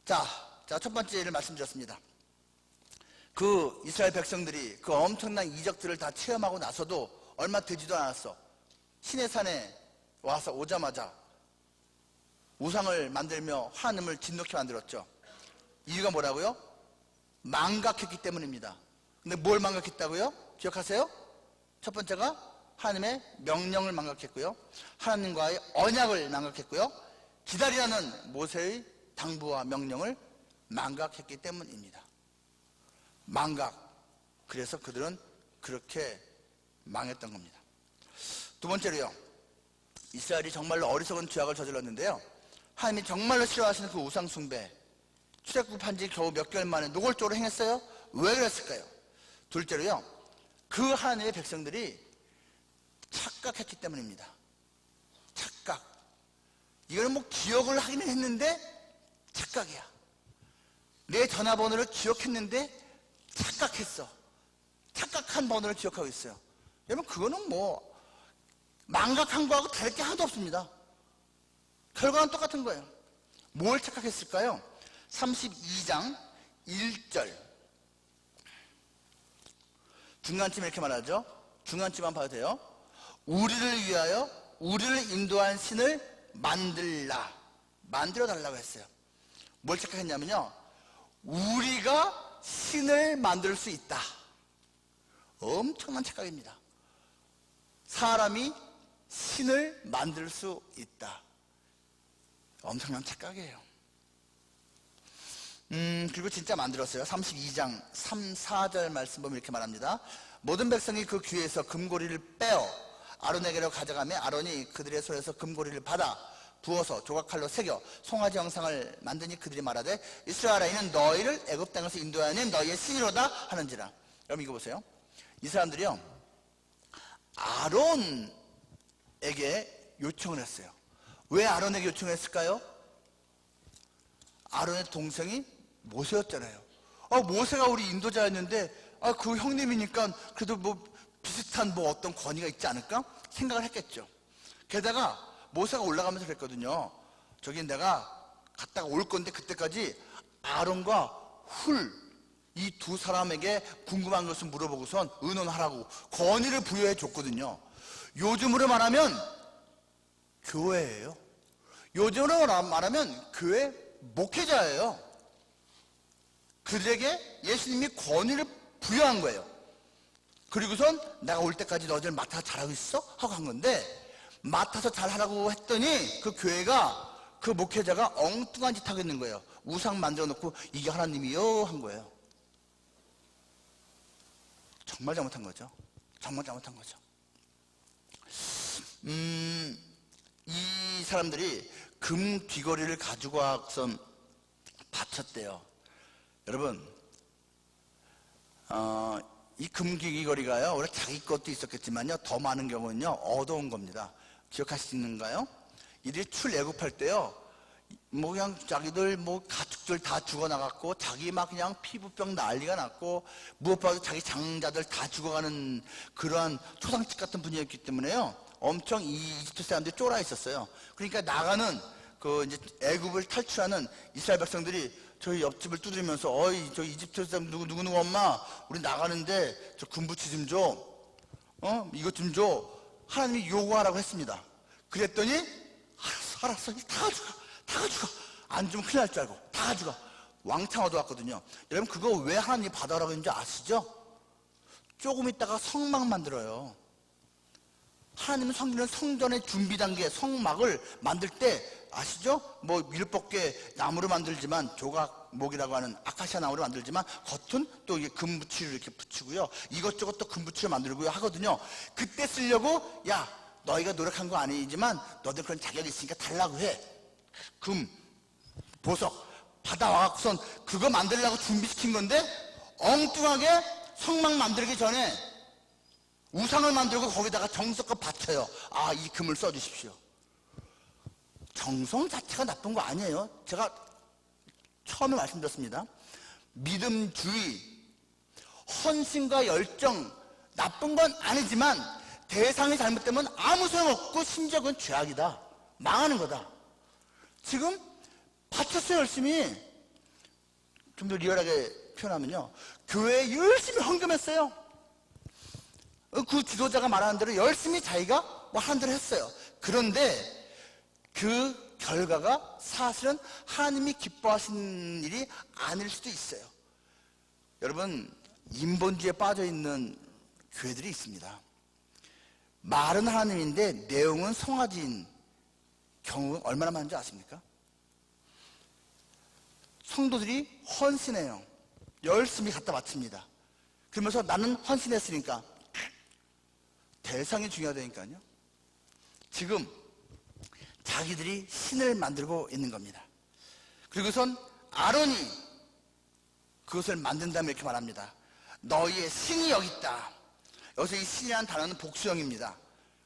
자, 첫 번째를 말씀드렸습니다. 그 이스라엘 백성들이 그 엄청난 이적들을 다 체험하고 나서도 얼마 되지도 않았어. 시내산에 와서 오자마자 우상을 만들며 하나님을 진노케 만들었죠. 이유가 뭐라고요? 망각했기 때문입니다. 근데 뭘 망각했다고요? 기억하세요? 첫 번째가 하나님의 명령을 망각했고요, 하나님과의 언약을 망각했고요, 기다리라는 모세의 당부와 명령을 망각했기 때문입니다. 망각. 그래서 그들은 그렇게 망했던 겁니다. 두 번째로요, 이스라엘이 정말로 어리석은 죄악을 저질렀는데요, 하나님이 정말로 싫어하시는 그 우상 숭배, 출애굽한 지 겨우 몇 개월 만에 노골적으로 행했어요. 왜 그랬을까요? 둘째로요, 그 하나님의 백성들이 착각했기 때문입니다. 착각. 이거는 뭐 기억을 하기는 했는데 착각이야. 내 전화번호를 기억했는데 착각했어. 착각한 번호를 기억하고 있어요. 여러분, 그거는 뭐 망각한 거하고 다를 게 하나도 없습니다. 결과는 똑같은 거예요. 뭘 착각했을까요? 32장 1절 중간쯤 이렇게 말하죠. 중간쯤만 봐도 돼요. 우리를 위하여 우리를 인도한 신을 만들어 달라고 했어요. 뭘 착각했냐면요, 우리가 신을 만들 수 있다. 엄청난 착각입니다. 사람이 신을 만들 수 있다. 엄청난 착각이에요. 그리고 진짜 만들었어요. 32장 3, 4절 말씀 보면 이렇게 말합니다. 모든 백성이 그 귀에서 금고리를 빼어 아론에게로 가져가며 아론이 그들의 손에서 금고리를 받아 부어서 조각칼로 새겨 송아지 형상을 만드니 그들이 말하되 이스라엘아, 이는 너희를 애굽 땅에서 인도하는 너희의 신이로다 하는지라. 여러분, 이거 보세요. 이 사람들이요, 아론에게 요청을 했어요. 왜 아론에게 요청했을까요? 아론의 동생이 모세였잖아요. 모세가 우리 인도자였는데 그 형님이니까 그래도 뭐 비슷한 뭐 어떤 권위가 있지 않을까 생각을 했겠죠. 게다가 모세가 올라가면서 그랬거든요. 저기 내가 갔다가 올 건데 그때까지 아론과 훌, 이 두 사람에게 궁금한 것을 물어보고선 의논하라고 권위를 부여해 줬거든요. 요즘으로 말하면 교회예요. 요즘으로 말하면 교회 목회자예요. 그들에게 예수님이 권위를 부여한 거예요. 그리고선 내가 올 때까지 너희들 맡아서 잘하고 있어? 하고 한 건데, 맡아서 잘하라고 했더니 그 교회가, 그 목회자가 엉뚱한 짓 하고 있는 거예요. 우상 만들어 놓고 이게 하나님이요 한 거예요. 정말 잘못한 거죠. 정말 잘못한 거죠. 이 사람들이 금 귀걸이를 가지고 와서 바쳤대요. 여러분, 이 금 귀걸이가요, 원래 자기 것도 있었겠지만요, 더 많은 경우는요, 얻어온 겁니다. 기억하시는가요? 이들이 출애굽할 때요, 뭐 그냥 자기들 뭐 가축들 다 죽어나갔고, 자기 막 그냥 피부병 난리가 났고, 무엇보다도 자기 장자들 다 죽어가는 그러한 초상집 같은 분위기였기 때문에요, 엄청 이 이집트 사람들이 쫄아 있었어요. 그러니까 나가는 그 이제 애굽을 탈출하는 이스라엘 백성들이 저희 옆집을 두드리면서, 어이 저 이집트 사람 누구 엄마, 우리 나가는데 저 금부치 좀 줘, 이것 좀 줘. 하나님이 요구하라고 했습니다. 그랬더니 알았어 다 가져가. 안 주면 큰일 날 줄 알고 다 가져가. 왕창 얻어왔거든요. 여러분, 그거 왜 하나님이 받아라고 했는지 아시죠? 조금 있다가 성막 만들어요. 하나님은 성전은 성전의 준비 단계, 성막을 만들 때 아시죠? 뭐 밀법계 나무로 만들지만, 조각목이라고 하는 아카시아 나무로 만들지만, 겉은 또 이게 금붙이를 이렇게 붙이고요, 이것저것 또 금붙이를 만들고요 하거든요. 그때 쓰려고, 야 너희가 노력한 거 아니지만 너들 그런 자격이 있으니까 달라고 해. 금, 보석 받아와갖고선 그거 만들려고 준비시킨 건데, 엉뚱하게 성막 만들기 전에 우상을 만들고 거기다가 정성껏 바쳐요. 이 금을 써주십시오. 정성 자체가 나쁜 거 아니에요. 제가 처음에 말씀드렸습니다. 믿음주의, 헌신과 열정, 나쁜 건 아니지만 대상이 잘못되면 아무 소용없고 심지어 그건 죄악이다. 망하는 거다. 지금 바쳤어요. 열심히. 좀 더 리얼하게 표현하면요, 교회에 열심히 헌금했어요. 그 지도자가 말하는 대로 열심히 자기가 뭐 하는 대로 했어요. 그런데 그 결과가 사실은 하나님이 기뻐하시는 일이 아닐 수도 있어요. 여러분, 인본주의에 빠져있는 교회들이 있습니다. 말은 하나님인데 내용은 송아지인 경우 얼마나 많은지 아십니까? 성도들이 헌신해요. 열심히 갖다 바칩니다. 그러면서 나는 헌신했으니까 대상이 중요하다니까요. 지금 자기들이 신을 만들고 있는 겁니다. 그리고선 아론이 그것을 만든 다음에 이렇게 말합니다. 너희의 신이 여기 있다. 여기서 이 신이라는 단어는 복수형입니다.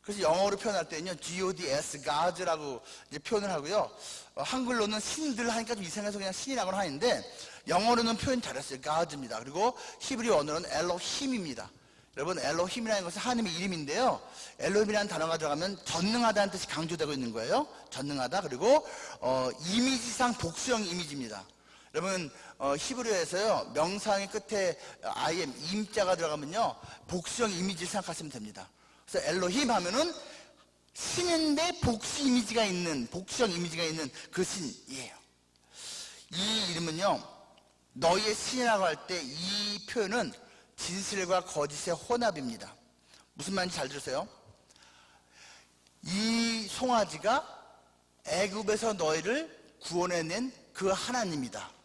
그래서 영어로 표현할 때는요, gods, gods라고 이제 표현을 하고요. 한글로는 신들 하니까 좀 이상해서 그냥 신이라고 하는데, 영어로는 표현 잘했어요. gods입니다. 그리고 히브리 언어는 엘로힘입니다. 여러분, 엘로힘이라는 것은 하나님의 이름인데요, 엘로힘이라는 단어가 들어가면 전능하다는 뜻이 강조되고 있는 거예요. 전능하다. 그리고 이미지상 복수형 이미지입니다. 여러분, 히브리어에서요, 명사의 끝에 IM, 임자가 들어가면요, 복수형 이미지를 생각하시면 됩니다. 그래서 엘로힘 하면은 신인데 복수 이미지가 있는, 복수형 이미지가 있는 그 신이에요. 이 이름은요, 너희의 신이라고 할 때 이 표현은 진실과 거짓의 혼합입니다. 무슨 말인지 잘 들으세요. 이 송아지가 애굽에서 너희를 구원해낸 그 하나님이다.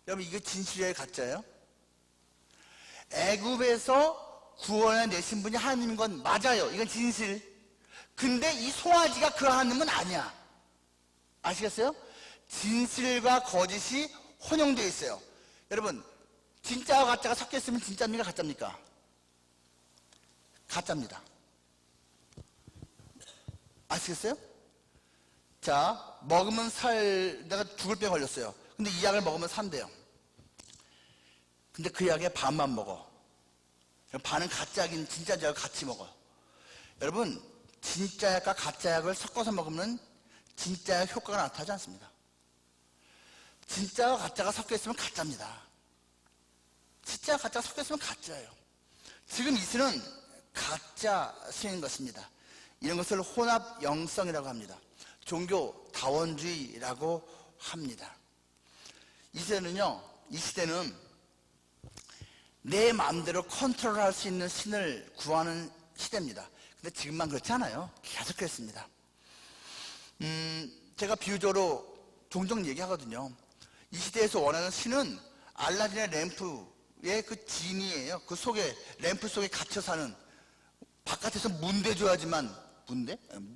여러분, 이게 진실이에요, 가짜예요? 애굽에서 구원해내신 분이 하나님인 건 맞아요. 이건 진실. 근데 이 송아지가 그 하나님은 아니야. 아시겠어요? 진실과 거짓이 혼용되어 있어요. 여러분, 진짜와 가짜가 섞여 있으면 진짜입니까, 가짜입니까? 가짜입니다. 아시겠어요? 자, 먹으면 내가 죽을 병 걸렸어요. 근데 이 약을 먹으면 산대요. 근데 그 약에 반만 먹어. 반은 가짜 약인 진짜 약을 같이 먹어. 여러분, 진짜 약과 가짜 약을 섞어서 먹으면 진짜 약 효과가 나타나지 않습니다. 진짜와 가짜가 섞여 있으면 가짜입니다. 진짜와 가짜가 섞여 있으면 가짜예요. 지금 이 신은 가짜 신인 것입니다. 이런 것을 혼합 영성이라고 합니다. 종교 다원주의라고 합니다. 이 시대는 내 마음대로 컨트롤할 수 있는 신을 구하는 시대입니다. 근데 지금만 그렇지 않아요. 계속 그랬습니다. 제가 비유적으로 종종 얘기하거든요. 이 시대에서 원하는 신은 알라딘의 램프의 그 지니예요. 그 속에, 램프 속에 갇혀 사는, 바깥에서 문대줘야지만,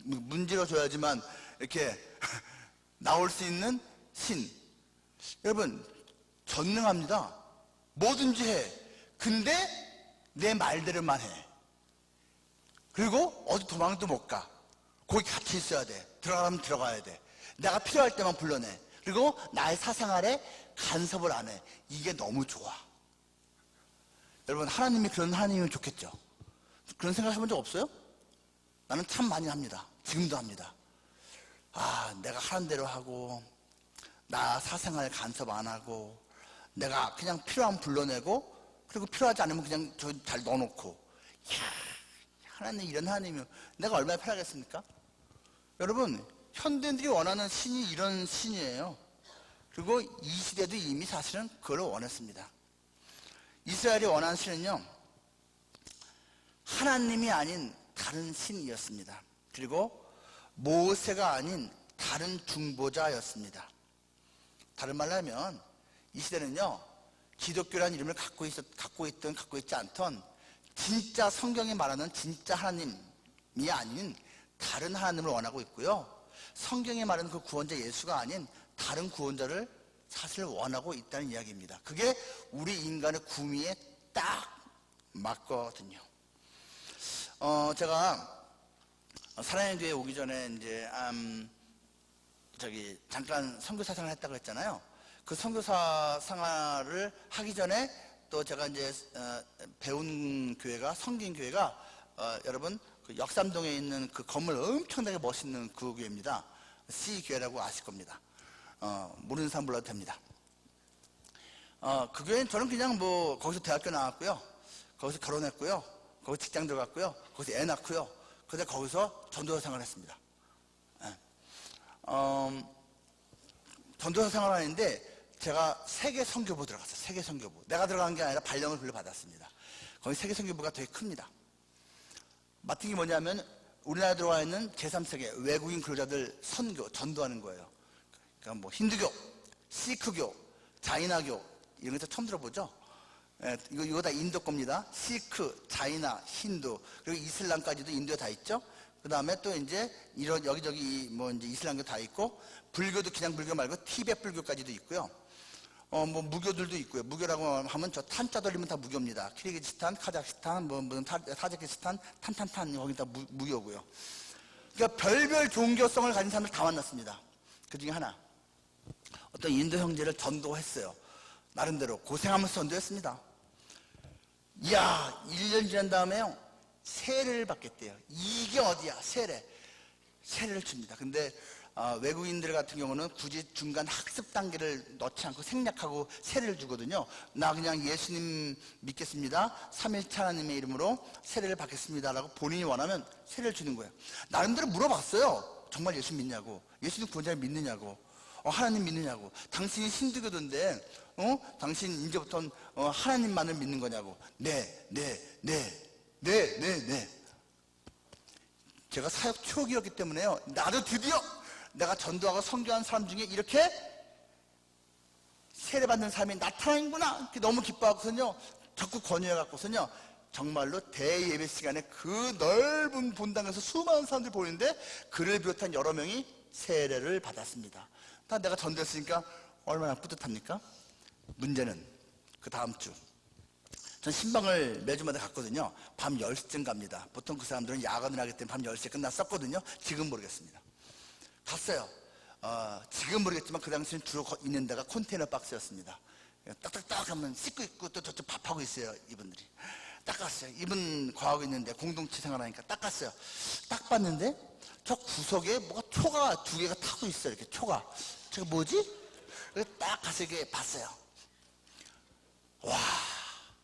문질러줘야지만 이렇게 나올 수 있는 신. 여러분, 전능합니다. 뭐든지 해. 근데 내 말대로만 해. 그리고 어디 도망도 못 가. 거기 같이 있어야 돼. 들어가면 들어가야 돼. 내가 필요할 때만 불러내. 그리고 나의 사생활에 간섭을 안 해. 이게 너무 좋아. 여러분, 하나님이 그런 하나님이면 좋겠죠? 그런 생각 해본 적 없어요? 나는 참 많이 합니다. 지금도 합니다. 내가 하는 대로 하고, 나 사생활 간섭 안 하고, 내가 그냥 필요하면 불러내고, 그리고 필요하지 않으면 그냥 잘 넣어놓고. 이야, 하나님, 이런 하나님이면 내가 얼마나 편하겠습니까? 여러분, 현대인들이 원하는 신이 이런 신이에요. 그리고 이 시대도 이미 사실은 그걸 원했습니다. 이스라엘이 원하는 신은요, 하나님이 아닌 다른 신이었습니다. 그리고 모세가 아닌 다른 중보자였습니다. 다른 말로 하면 이 시대는요, 기독교라는 이름을 갖고 있지 않던 진짜 성경이 말하는 진짜 하나님이 아닌 다른 하나님을 원하고 있고요, 성경이 말하는 그 구원자 예수가 아닌 다른 구원자를 사실 원하고 있다는 이야기입니다. 그게 우리 인간의 구미에 딱 맞거든요. 제가 사랑의 교회에 오기 전에 이제 잠깐 선교사 생활을 했다고 했잖아요. 그 선교사 생활을 하기 전에 또 제가 이제 배운 교회가, 섬긴 교회가 여러분 그 역삼동에 있는 그 건물 엄청나게 멋있는 그 교회입니다. C교회라고 아실 겁니다. 모르는 사람 몰라도 됩니다. 그 교회는 저는 그냥 뭐 거기서 대학교 나왔고요, 거기서 결혼했고요, 거기서 직장 들어갔고요, 거기서 애 낳고요, 그다음에 거기서 전도사 생활했습니다. 전도사 생활하는데 제가 세계 선교부 들어갔어요. 세계 선교부. 내가 들어간 게 아니라 발령을 불러받았습니다. 거기 세계 선교부가 되게 큽니다. 맡은 게 뭐냐면 우리나라에 들어와 있는 제3세계 외국인 근로자들 선교, 전도하는 거예요. 그러니까 뭐 힌두교, 시크교, 자이나교 이런 거 처음 들어보죠? 예, 이거 다 인도 겁니다. 시크, 자이나, 힌두, 그리고 이슬람까지도 인도에 다 있죠? 그 다음에 또 이제 이런 여기저기 뭐 이제 이슬람교 다 있고, 불교도 그냥 불교 말고 티베트 불교까지도 있고요. 뭐 무교들도 있고요. 무교라고 하면 저 탄자 돌리면 다 무교입니다. 키르기즈스탄, 카자흐스탄, 타지키스탄, 탄탄탄 거기 다 무교고요. 그러니까 별별 종교성을 가진 사람을 다 만났습니다. 그 중에 하나, 어떤 인도 형제를 전도했어요. 나름대로 고생하면서 전도했습니다. 이야, 1년 지난 다음에요, 세례를 받겠대요. 이게 어디야, 세례를 줍니다. 근데 외국인들 같은 경우는 굳이 중간 학습 단계를 넣지 않고 생략하고 세례를 주거든요. 나 그냥 예수님 믿겠습니다, 3일차 하나님의 이름으로 세례를 받겠습니다 라고 본인이 원하면 세례를 주는 거예요. 나름대로 물어봤어요. 정말 예수 믿냐고, 예수님 구원자를 믿느냐고, 하나님 믿느냐고, 당신이 힌두교던데 당신 이제부터는 하나님만을 믿는 거냐고. 네. 제가 사역 초기였기 때문에요, 나도 드디어 내가 전도하고 선교한 사람 중에 이렇게 세례받는 사람이 나타나는구나, 너무 기뻐하고서는요, 적극 권유해갖고서는요, 정말로 대예배 시간에 그 넓은 본당에서 수많은 사람들이 보이는데 그를 비롯한 여러 명이 세례를 받았습니다. 다 내가 전도했으니까 얼마나 뿌듯합니까? 문제는 그 다음 주, 전 신방을 매주마다 갔거든요. 밤 10시쯤 갑니다. 보통 그 사람들은 야간을 하기 때문에 밤 10시에 끝났었거든요. 지금 모르겠습니다. 갔어요. 지금 모르겠지만 그 당시엔 주로 있는 데가 컨테이너 박스였습니다. 딱딱딱 하면 씻고 있고 또 저쪽 밥하고 있어요, 이분들이. 딱 갔어요. 이분 과하고 있는데 공동체 생활하니까 딱 갔어요. 딱 봤는데 저 구석에 뭐가 초가 2개가 타고 있어요. 이렇게 초가. 저게 뭐지? 그래서 딱 가서 이렇게 봤어요. 와,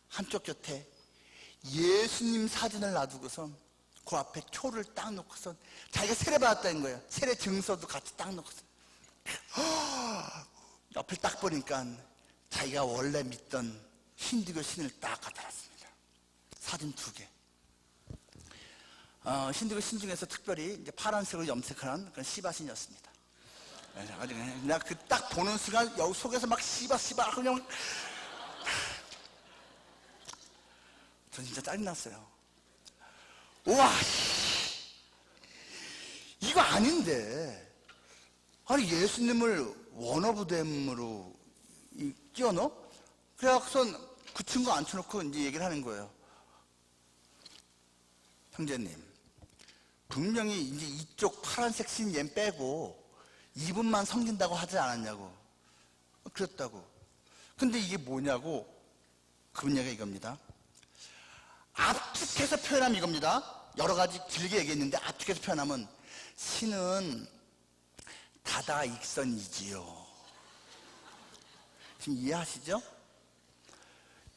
한쪽 곁에 예수님 사진을 놔두고선 그 앞에 초를 딱 놓고선 자기가 세례 받았다는 거예요. 세례 증서도 같이 딱 놓고선 옆을 딱 보니까 자기가 원래 믿던 힌두교 신을 딱 갖다 놨습니다. 사진 2개. 힌두교 신 중에서 특별히 이제 파란색으로 염색한 그런 시바신이었습니다. 내가 그 딱 보는 순간 여기 속에서 막 시바 그냥 전 진짜 짜증났어요. 우와, 이거 아닌데, 아니 예수님을 원어브댐으로 끼워넣어? 그래갖고선 그 친구 앉혀놓고 이제 얘기를 하는 거예요. 형제님, 분명히 이제 이쪽 파란색 신 얘 빼고 이분만 섬긴다고 하지 않았냐고. 그랬다고. 근데 이게 뭐냐고. 그분 얘기가 이겁니다. 압축해서 표현하면 이겁니다. 여러 가지 길게 얘기했는데 압축해서 표현하면 신은 다다익선이지요. 지금 이해하시죠?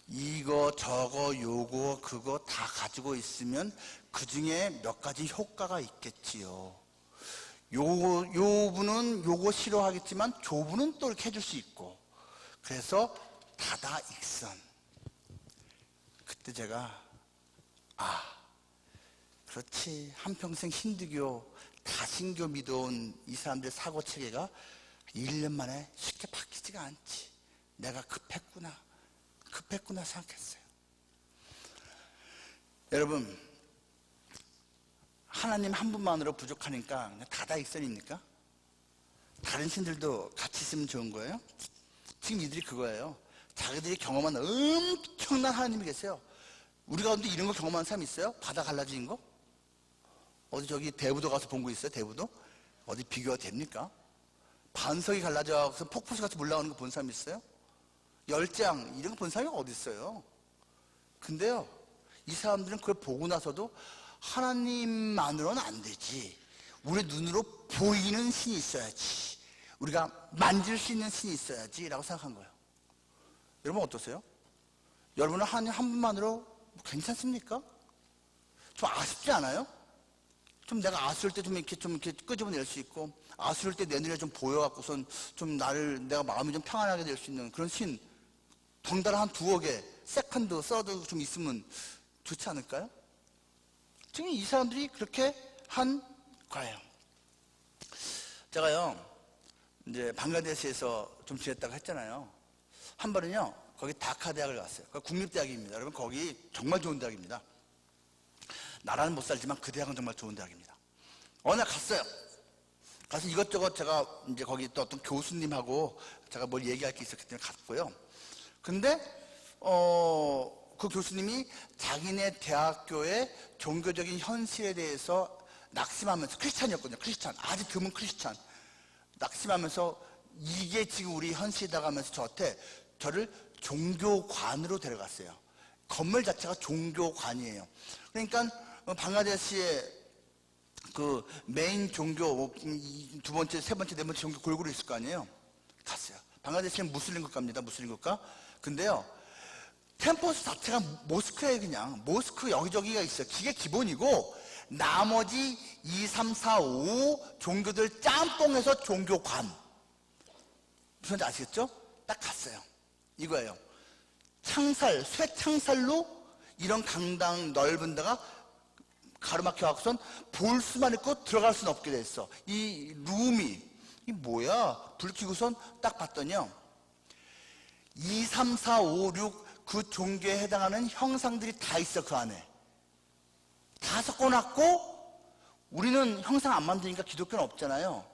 이거 저거 요거 그거 다 가지고 있으면 그 중에 몇 가지 효과가 있겠지요. 요 분은 요거 싫어하겠지만 저 분은 또 이렇게 해줄 수 있고, 그래서 다다익선. 그때 제가 그렇지, 한평생 힌두교 다신교 믿어온 이 사람들의 사고체계가 1년 만에 쉽게 바뀌지가 않지, 내가 급했구나 생각했어요. 여러분, 하나님 한 분만으로 부족하니까 그냥 다다익선입니까? 다른 신들도 같이 있으면 좋은 거예요? 지금 이들이 그거예요. 자기들이 경험한 엄청난 하나님이 계세요. 우리 가운데 이런 거 경험한 사람 있어요? 바다 갈라진 거? 어디 저기 대부도 가서 본 거 있어요? 대부도? 어디 비교가 됩니까? 반석이 갈라져서 폭포수 같이 올라오는 거 본 사람 있어요? 열장 이런 거 본 사람이 어디 있어요? 근데요, 이 사람들은 그걸 보고 나서도 하나님만으로는 안 되지. 우리 눈으로 보이는 신이 있어야지. 우리가 만질 수 있는 신이 있어야지 라고 생각한 거예요. 여러분 어떠세요? 여러분은 하나님 한 분만으로 괜찮습니까? 좀 아쉽지 않아요? 좀 내가 아쉬울 때 좀 이렇게 끄집어낼 수 있고, 아쉬울 때 내 눈에 좀 보여갖고선 좀 내가 마음이 좀 평안하게 될 수 있는 그런 신, 덩달아 한 2억 개, 세컨드, 서드 좀 있으면 좋지 않을까요? 지금 이 사람들이 그렇게 한 거예요. 제가요, 이제 방글라데시에서 좀 지냈다고 했잖아요. 한 번은요, 거기 다카 대학을 갔어요. 국립대학입니다. 여러분, 거기 정말 좋은 대학입니다. 나라는 못 살지만 그 대학은 정말 좋은 대학입니다. 어느 날 갔어요. 가서 이것저것 제가 이제 거기 또 어떤 교수님하고 제가 뭘 얘기할 게 있었기 때문에 갔고요. 근데, 그 교수님이 자기네 대학교의 종교적인 현실에 대해서 낙심하면서, 크리스찬이었거든요. 크리스찬. 아주 드문 크리스찬. 낙심하면서 이게 지금 우리 현실이다 하면서 저를 종교관으로 데려갔어요. 건물 자체가 종교관이에요. 그러니까 방글라데시의 그 메인 종교 2번째, 3번째, 4번째 종교 골고루 있을 거 아니에요. 갔어요. 방글라데시는 무슬림 국가입니다. 무슬림 국가. 근데요, 캠퍼스 자체가 모스크예요. 그냥 모스크 여기저기가 있어요. 그게 기본이고 나머지 2, 3, 4, 5 종교들 짬뽕해서 종교관. 무슨 말인지 아시겠죠? 딱 갔어요. 이거예요. 쇠창살로 이런 강당 넓은 데가 가로막혀 갖고선 볼 수만 있고 들어갈 수는 없게 됐어. 이 룸이, 이 뭐야? 불 켜고선 딱 봤더니요, 2, 3, 4, 5, 6 그 종교에 해당하는 형상들이 다 있어. 그 안에 다 섞어놨고, 우리는 형상 안 만드니까 기독교는 없잖아요.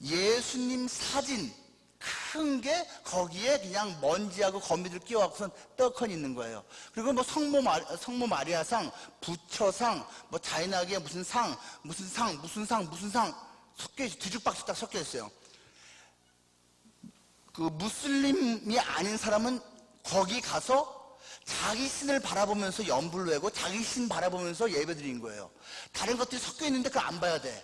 예수님 사진 큰 게 거기에 그냥 먼지하고 거미들 끼워갖고선 떡하니 있는 거예요. 그리고 뭐 성모 마리아상, 부처상, 뭐 자이나게 무슨 상 섞여 있어. 뒤죽박죽 딱 섞여 있어요. 그 무슬림이 아닌 사람은 거기 가서 자기 신을 바라보면서 연불로 하고 자기 신 바라보면서 예배 드린 거예요. 다른 것들이 섞여 있는데 그걸 안 봐야 돼.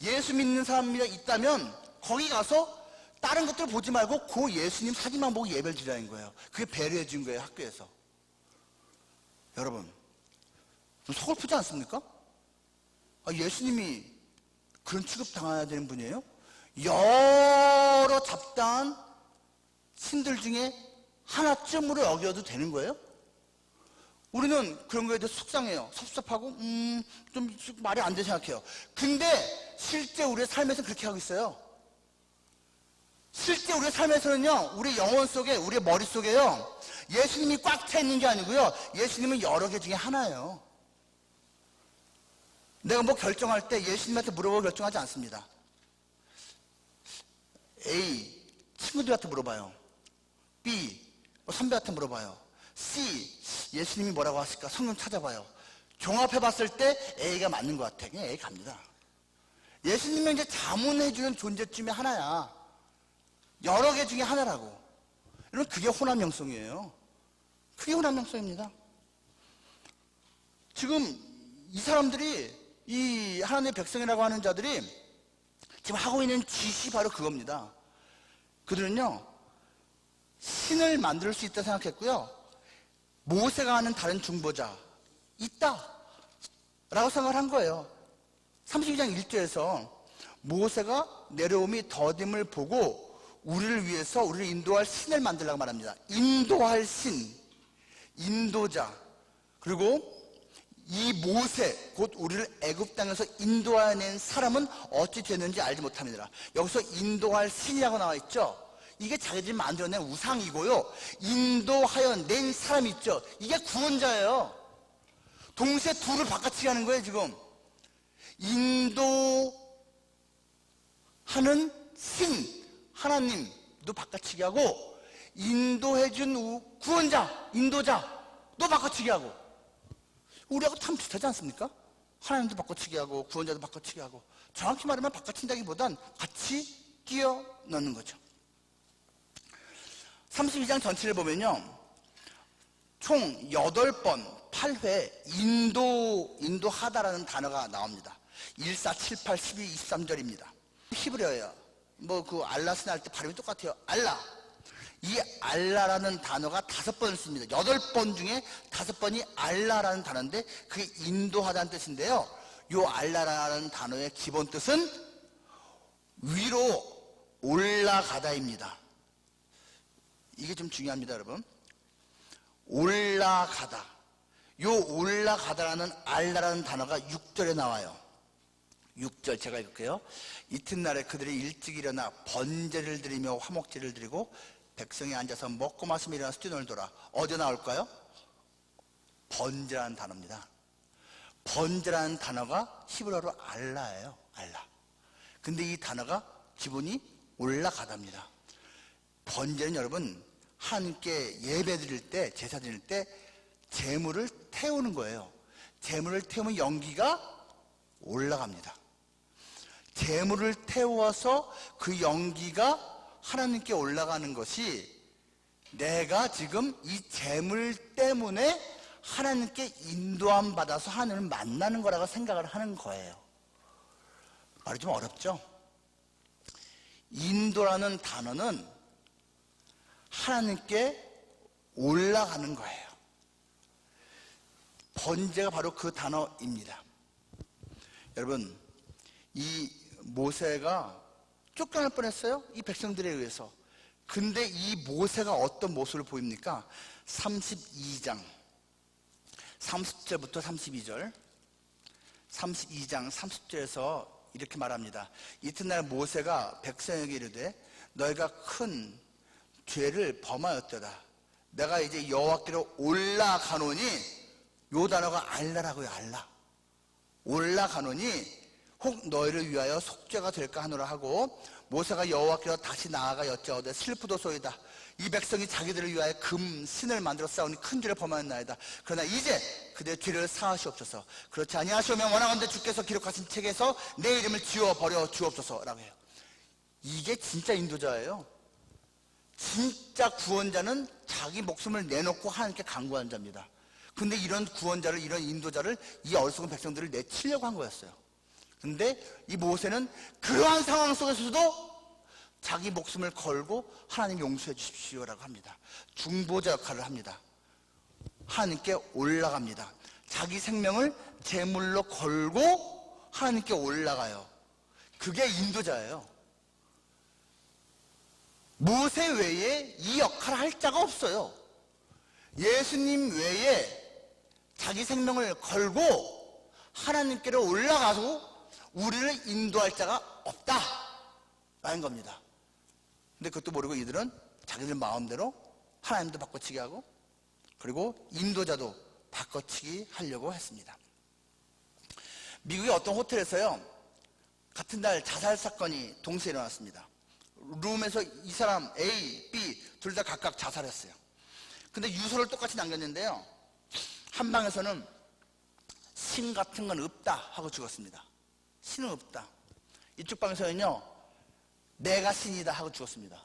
예수 믿는 사람이 있다면 거기 가서 다른 것들 보지 말고 그 예수님 사진만 보고 예배를 드리라는 거예요. 그게 배려해 준 거예요, 학교에서. 여러분, 좀 서글프지 않습니까? 예수님이 그런 취급 당해야 되는 분이에요? 여러 잡다한 신들 중에 하나쯤으로 여겨도 되는 거예요? 우리는 그런 거에 대해서 속상해요. 섭섭하고 좀 말이 안 돼 생각해요. 근데 실제 우리의 삶에서 그렇게 하고 있어요. 실제 우리의 삶에서는요, 우리 영혼 속에, 우리의 머릿속에요, 예수님이 꽉 차 있는 게 아니고요, 예수님은 여러 개 중에 하나예요. 내가 뭐 결정할 때 예수님한테 물어보고 결정하지 않습니다. A, 친구들한테 물어봐요. B, 선배한테 물어봐요. C, 예수님이 뭐라고 하실까? 성경 찾아봐요. 종합해봤을 때 A가 맞는 것 같아. 그냥 A 갑니다. 예수님은 이제 자문해주는 존재쯤에 하나야. 여러 개 중에 하나라고. 여러분, 그게 호남형성이에요. 그게 호남형성입니다. 지금 이 사람들이, 이 하나님의 백성이라고 하는 자들이 지금 하고 있는 짓이 바로 그겁니다. 그들은요, 신을 만들 수 있다 생각했고요, 모세가 하는 다른 중보자 있다 라고 생각을 한 거예요. 32장 1절에서 모세가 내려옴이 더딤을 보고 우리를 위해서 우리를 인도할 신을 만들라고 말합니다. 인도할 신, 인도자. 그리고 이 모세, 곧 우리를 애굽 땅에서 인도해낸 사람은 어찌 됐는지 알지 못합니다. 여기서 인도할 신이라고 나와 있죠. 이게 자기들이 만들어낸 우상이고요, 인도하여 낸 사람이 있죠. 이게 구원자예요. 동시에 둘을 바꿔치기 하는 거예요. 지금 인도하는 신, 하나님도 바꿔치기 하고, 인도해준 구원자, 인도자도 바꿔치기 하고. 우리하고 참 비슷하지 않습니까? 하나님도 바꿔치기 하고 구원자도 바꿔치기 하고. 정확히 말하면 바꿔친다기보단 같이 끼워 넣는 거죠. 32장 전체를 보면요, 총 8번 8회 인도하다라는 단어가 나옵니다. 1, 4, 7, 8, 12, 23절입니다. 히브리어예요. 그 알라 쓰나 할 때 발음이 똑같아요. 알라. 이 알라라는 단어가 5번 씁니다. 8번 중에 5번이 알라라는 단어인데 그게 인도하다는 뜻인데요. 이 알라라는 단어의 기본 뜻은 위로 올라가다입니다. 이게 좀 중요합니다, 여러분. 올라가다. 요 올라가다라는 알라라는 단어가 6절에 나와요. 6절 제가 읽을게요. 이튿날에 그들이 일찍 일어나 번제를 드리며 화목제를 드리고 백성이 앉아서 먹고 마시며 일어나서 뛰놀더라. 어디 나올까요? 번제라는 단어입니다. 번제라는 단어가 히브리어로 알라예요. 알라. 근데 이 단어가 기본이 올라가답니다. 번제는 여러분 하나님께 예배 드릴 때, 제사 드릴 때 제물을 태우는 거예요. 제물을 태우면 연기가 올라갑니다. 제물을 태워서 그 연기가 하나님께 올라가는 것이 내가 지금 이 제물 때문에 하나님께 인도함 받아서 하나님을 만나는 거라고 생각을 하는 거예요. 말이 좀 어렵죠? 인도라는 단어는 하나님께 올라가는 거예요. 번제가 바로 그 단어입니다. 여러분, 이 모세가 쫓겨날 뻔했어요. 이 백성들에 의해서. 근데 이 모세가 어떤 모습을 보입니까? 32장 30절부터 32절 32장 30절에서 이렇게 말합니다. 이튿날 모세가 백성에게 이르되 너희가 큰 죄를 범하였도다. 내가 이제 여호와께로 올라가노니, 요 단어가 알라라고요. 알라. 올라가노니 혹 너희를 위하여 속죄가 될까 하노라 하고, 모세가 여호와께로 다시 나아가 여짜오되 슬프도소이다. 이 백성이 자기들을 위하여 금 신을 만들어 싸우니 큰 죄를 범하였나이다. 그러나 이제 그들의 죄를 사하시옵소서. 그렇지 아니하시오면 원하건대 주께서 기록하신 책에서 내 이름을 지워버려 주옵소서라고 해요. 이게 진짜 인도자예요. 진짜 구원자는 자기 목숨을 내놓고 하나님께 간구한 자입니다. 근데 이런 구원자를, 이런 인도자를 이 어리석은 백성들을 내치려고 한 거였어요. 근데 이 모세는 그러한 상황 속에서도 자기 목숨을 걸고 하나님 용서해 주십시오라고 합니다. 중보자 역할을 합니다. 하나님께 올라갑니다. 자기 생명을 제물로 걸고 하나님께 올라가요. 그게 인도자예요. 모세 외에 이 역할을 할 자가 없어요. 예수님 외에 자기 생명을 걸고 하나님께로 올라가서 우리를 인도할 자가 없다 라는 겁니다. 근데 그것도 모르고 이들은 자기들 마음대로 하나님도 바꿔치기 하고, 그리고 인도자도 바꿔치기 하려고 했습니다. 미국의 어떤 호텔에서요, 같은 날 자살 사건이 동시에 일어났습니다. 룸에서 이 사람 A, B 둘 다 각각 자살했어요. 근데 유서를 똑같이 남겼는데요, 한 방에서는 신 같은 건 없다 하고 죽었습니다. 신은 없다. 이쪽 방에서는요, 내가 신이다 하고 죽었습니다.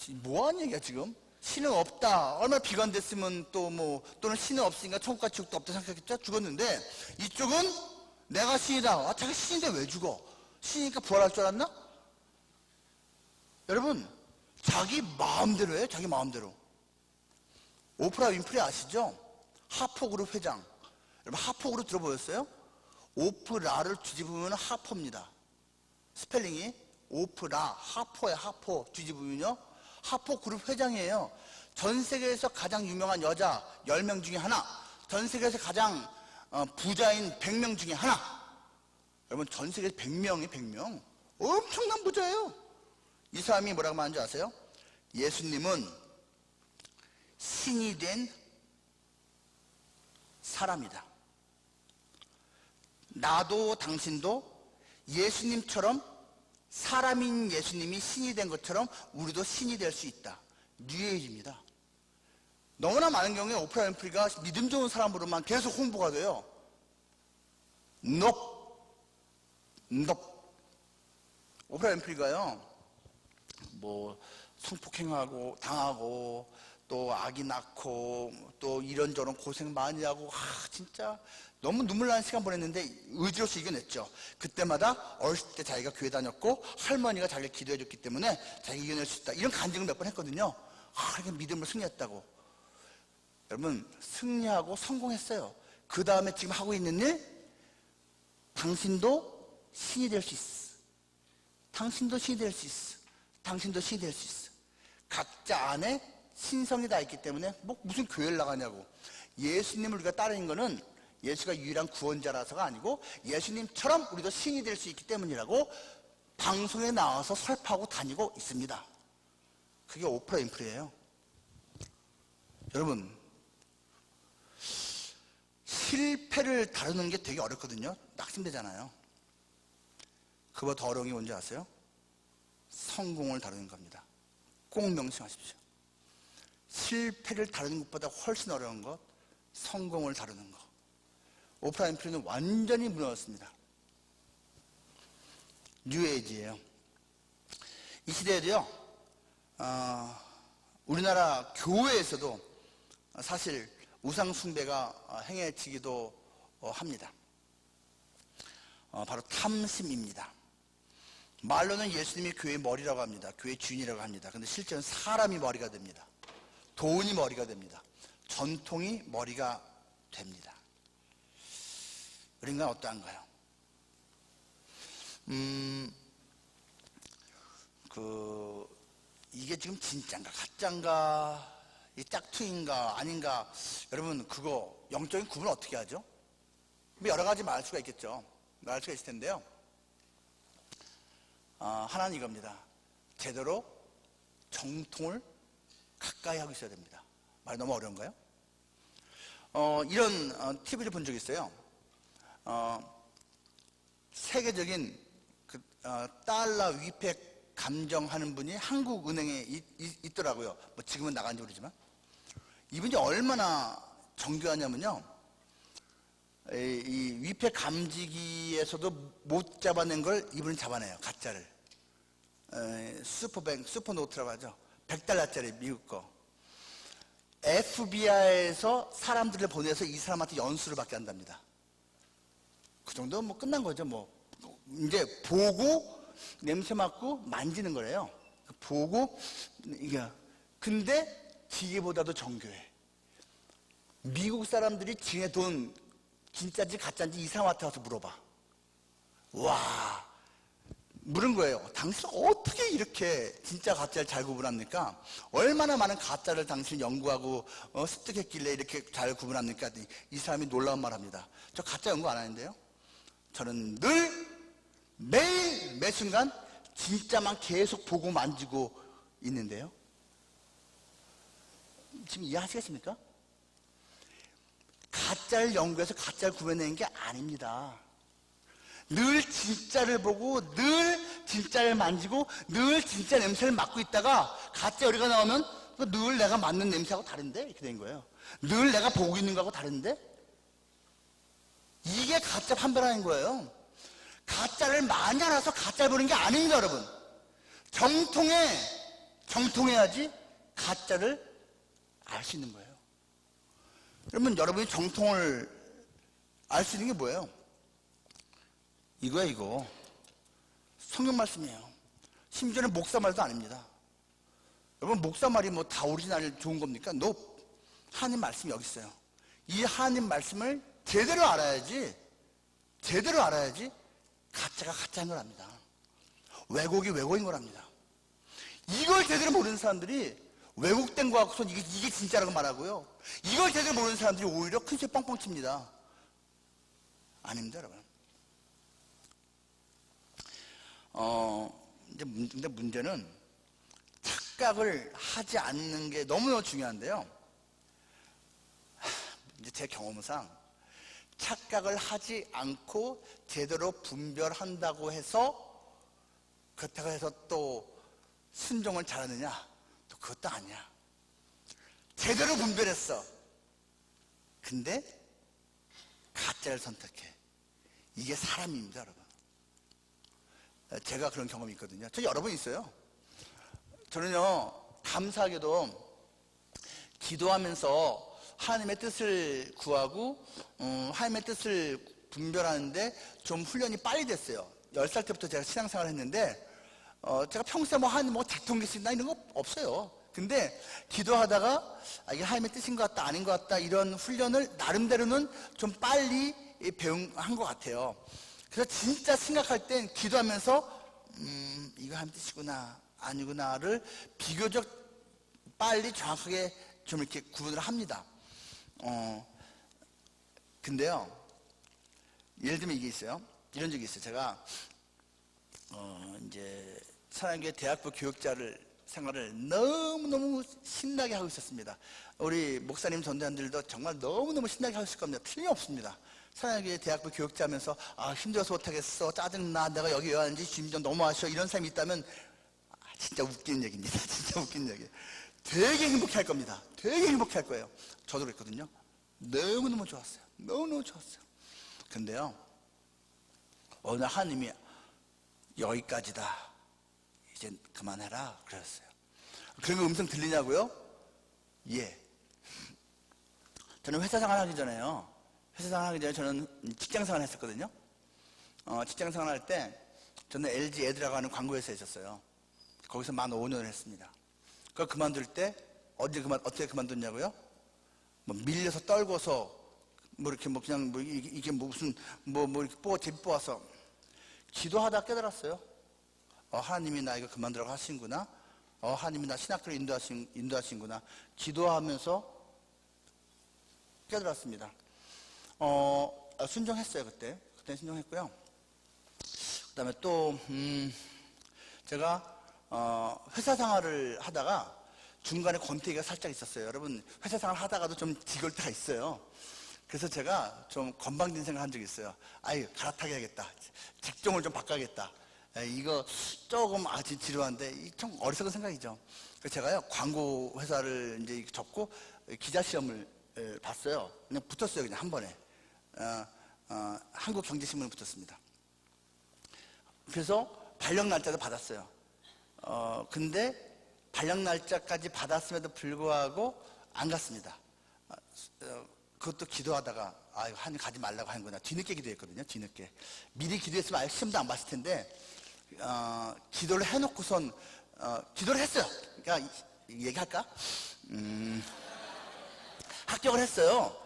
뭐하는 얘기야 지금? 신은 없다. 얼마나 비관됐으면 또는 신은 없으니까 천국과 지옥도 없다 생각했겠죠? 죽었는데 이쪽은 내가 신이다. 자기 신인데 왜 죽어? 신이니까 부활할 줄 알았나? 여러분, 자기 마음대로 해요. 자기 마음대로. 오프라 윈프리 아시죠? 하포그룹 회장. 여러분, 하포그룹 들어보셨어요? 오프라를 뒤집으면 하포입니다. 스펠링이 오프라, 하포야. 하포 뒤집으면요, 하포그룹 회장이에요. 전 세계에서 가장 유명한 여자 10명 중에 하나, 전 세계에서 가장 부자인 100명 중에 하나. 여러분, 전 세계에서 100명이 100명. 엄청난 부자예요. 이 사람이 뭐라고 말하는 줄 아세요? 예수님은 신이 된 사람이다. 나도 당신도 예수님처럼, 사람인 예수님이 신이 된 것처럼 우리도 신이 될 수 있다. 뉴에이지입니다. 너무나 많은 경우에 오프라 윈프리가 믿음 좋은 사람으로만 계속 홍보가 돼요. 오프라 윈프리가요, 성폭행하고 당하고 또 아기 낳고 또 이런저런 고생 많이 하고 진짜 너무 눈물 나는 시간 보냈는데 의지로서 이겨냈죠. 그때마다 어렸을 때 자기가 교회 다녔고 할머니가 자기를 기도해 줬기 때문에 자기가 이겨낼 수 있다, 이런 간증을 몇 번 했거든요. 이렇게 믿음으로 승리했다고. 여러분, 승리하고 성공했어요. 그 다음에 지금 하고 있는 일, 당신도 신이 될 수 있어. 당신도 신이 될 수 있어. 당신도 신이 될 수 있어. 각자 안에 신성이 다 있기 때문에 무슨 교회를 나가냐고. 예수님을 우리가 따르는 거는 예수가 유일한 구원자라서가 아니고 예수님처럼 우리도 신이 될 수 있기 때문이라고 방송에 나와서 설파하고 다니고 있습니다. 그게 오프라 윈프리예요. 여러분, 실패를 다루는 게 되게 어렵거든요. 낙심되잖아요. 그보다 더 어려운 게 뭔지 아세요? 성공을 다루는 겁니다. 꼭 명심하십시오. 실패를 다루는 것보다 훨씬 어려운 것, 성공을 다루는 것. 오프라 윈프리는 완전히 무너졌습니다. 뉴에이지예요. 이 시대에도요, 우리나라 교회에서도 사실 우상 숭배가 행해지기도 합니다. 바로 탐심입니다. 말로는 예수님이 교회의 머리라고 합니다. 교회의 주인이라고 합니다. 근데 실제는 사람이 머리가 됩니다. 돈이 머리가 됩니다. 전통이 머리가 됩니다. 우리가 어떠한가요? 이게 지금 진짜인가 가짜인가, 이 짝퉁인가 아닌가, 여러분 그거 영적인 구분을 어떻게 하죠? 여러 가지 말할 수가 있겠죠. 말할 수가 있을 텐데요. 하나는 이겁니다. 제대로 정통을 가까이 하고 있어야 됩니다. 말이 너무 어려운가요? 이런 TV를 본 적이 있어요. 세계적인 달러 위팩 감정하는 분이 한국은행에 있더라고요. 지금은 나간지 모르지만. 이분이 얼마나 정교하냐면요, 이 위팩 감지기에서도 못 잡아낸 걸 이분이 잡아내요. 가짜를. 슈퍼노트라고 하죠. 100달러짜리 미국 거. FBI에서 사람들을 보내서 이 사람한테 연수를 받게 한답니다. 그 정도면 끝난 거죠. 이제 보고 냄새 맡고 만지는 거래요. 보고 이게. 근데 기계보다도 정교해. 미국 사람들이 지네 돈 진짜인지 가짜인지 이 사람한테 와서 물어봐. 와, 물은 거예요. 당신 어떻게 이렇게 진짜 가짜를 잘 구분합니까? 얼마나 많은 가짜를 당신 연구하고 습득했길래 이렇게 잘 구분합니까? 이 사람이 놀라운 말 합니다. 저 가짜 연구 안 하는데요, 저는 늘 매일 매 순간 진짜만 계속 보고 만지고 있는데요. 지금 이해하시겠습니까? 가짜를 연구해서 가짜를 구별내는 게 아닙니다. 늘 진짜를 보고 늘 진짜를 만지고 늘 진짜 냄새를 맡고 있다가 가짜 요리가 나오면 늘 내가 맡는 냄새하고 다른데? 이렇게 된 거예요. 늘 내가 보고 있는 거하고 다른데? 이게 가짜 판별하는 거예요. 가짜를 많이 알아서 가짜를 보는 게 아닙니다, 여러분. 정통해야지 가짜를 알 수 있는 거예요. 그러면 여러분이 정통을 알 수 있는 게 뭐예요? 이거야, 이거. 성경 말씀이에요. 심지어는 목사 말도 아닙니다. 여러분, 목사 말이 다 오리지널 좋은 겁니까? 하나님 말씀이 여기 있어요. 이 하나님 말씀을 제대로 알아야지 가짜가 가짜인 걸 압니다. 왜곡이 왜곡인 걸 압니다. 이걸 제대로 모르는 사람들이 왜곡된 거 갖고서 이게 진짜라고 말하고요, 이걸 제대로 모르는 사람들이 오히려 큰 새 뻥뻥 칩니다. 아닙니다, 여러분. 근데 문제는 착각을 하지 않는 게 너무너무 중요한데요. 이제 제 경험상 착각을 하지 않고 제대로 분별한다고 해서 그렇다고 해서 또 순종을 잘하느냐? 또 그것도 아니야. 제대로 분별했어. 근데 가짜를 선택해. 이게 사람입니다, 여러분. 제가 그런 경험이 있거든요. 저 여러 번 있어요. 저는요, 감사하게도 기도하면서 하나님의 뜻을 구하고 하나님의 뜻을 분별하는데 좀 훈련이 빨리 됐어요. 10살 때부터 제가 신앙생활을 했는데 제가 평소에 뭐 하나님 뭐 작동기신다 이런 거 없어요. 근데 기도하다가 이게 하나님의 뜻인 것 같다 아닌 것 같다 이런 훈련을 나름대로는 좀 빨리 배운 것 같아요. 그래서 진짜 생각할 땐 기도하면서 이거 하나님 뜻이구나 아니구나를 비교적 빨리 정확하게 좀 이렇게 구분을 합니다. 근데요, 예를 들면 이게 있어요. 이런 적이 있어요. 제가 이제 사랑교회 대학부 교육자를 생활을 너무너무 신나게 하고 있었습니다. 우리 목사님 전도연들도 정말 너무너무 신나게 하고 있을 겁니다. 틀림없습니다. 사랑교회 대학부 교육자면서 힘들어서 못하겠어, 짜증나, 내가 여기 왜 왔는지 주님 좀 너무 아쉬워 이런 사람이 있다면 진짜 웃기는 얘기입니다. 진짜 웃기는 얘기. 되게 행복해 할 겁니다. 되게 행복해 할 거예요. 저도 그랬거든요. 너무너무 좋았어요. 너무너무 좋았어요. 근데요, 어느 날 하나님이 여기까지다. 이제 그만해라. 그러셨어요. 그러면 음성 들리냐고요? 예. 저는 회사 생활 하기 전에요. 회사 생활 하기 전에 저는 직장 생활 했었거든요. 직장 생활 할 때 저는 LG 애드라고 하는 광고회사에 있었어요. 거기서 만 5년을 했습니다. 그걸 그만둘 때 어떻게 그만뒀냐고요? 뭐 밀려서 떨궈서 뭐 이렇게 뭐 그냥 뭐 이게 무슨 뭐 이렇게 제비 뽑아서 기도하다 깨달았어요. 하나님이 나 이거 그만두라고 하신구나. 하나님이 나 신학교를 인도하신구나. 기도하면서 깨달았습니다. 순종했어요. 그때 순종했고요. 그다음에 또 제가 회사 생활을 하다가 중간에 권태기가 살짝 있었어요. 여러분 회사 생활 하다가도 좀 지겨울 때가 있어요. 그래서 제가 좀 건방진 생각 한 적이 있어요. 갈아타야겠다. 직종을 좀 바꿔야겠다. 이거 조금 아주 지루한데 좀 어리석은 생각이죠. 그래서 제가요 광고 회사를 이제 접고 기자 시험을 봤어요. 그냥 붙었어요. 그냥 한 번에 한국경제신문에 붙었습니다. 그래서 발령 날짜도 받았어요. 근데 발령 날짜까지 받았음에도 불구하고 안 갔습니다. 그것도 기도하다가 하나님 가지 말라고 하는구나. 뒤늦게 기도했거든요. 뒤늦게 미리 기도했으면 아예 시험도 안 봤을 텐데 기도를 해놓고선 기도를 했어요. 그러니까 얘기할까? 합격을 했어요.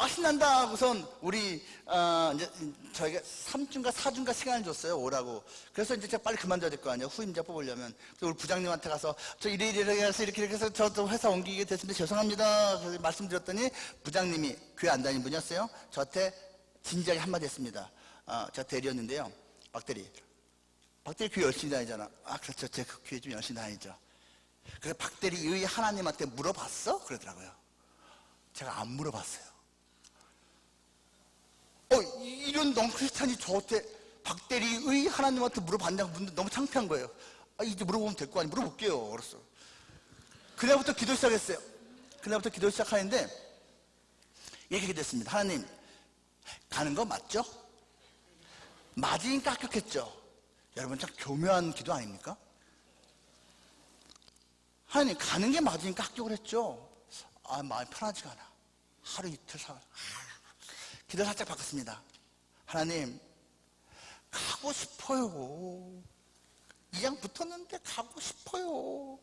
신난다 하고선 우리 이제 저희가 3주인가 4주인가 시간을 줬어요. 오라고. 그래서 이제 제가 빨리 그만둬야 될 거 아니에요. 후임자 뽑으려면. 그래서 우리 부장님한테 가서 저 이렇게 해서 이렇게 해서 저도 회사 옮기게 됐습니다. 죄송합니다. 그래서 말씀드렸더니 부장님이 교회 안 다니는 분이었어요. 저한테 진지하게 한마디 했습니다. 제가 대리였는데요. 박대리 교회 열심히 다니잖아. 그렇죠. 제가 그 교회 좀 열심히 다니죠. 그래서 박대리의 하나님한테 물어봤어? 그러더라고요. 제가 안 물어봤어요. 이런 넌크리스찬이 저한테 박대리의 하나님한테 물어봤냐고 묻는데 너무 창피한 거예요. 이제 물어보면 될 거 아니에요. 물어볼게요. 그랬어. 그날부터 기도 시작했어요. 그날부터 기도 시작하는데 이렇게 됐습니다. 하나님, 가는 거 맞죠? 맞으니까 합격했죠. 여러분 참 교묘한 기도 아닙니까? 하나님, 가는 게 맞으니까 합격을 했죠. 마음이 편하지가 않아. 하루 이틀 사흘 기도 살짝 바꿨습니다. 하나님, 가고 싶어요. 이양 붙었는데 가고 싶어요.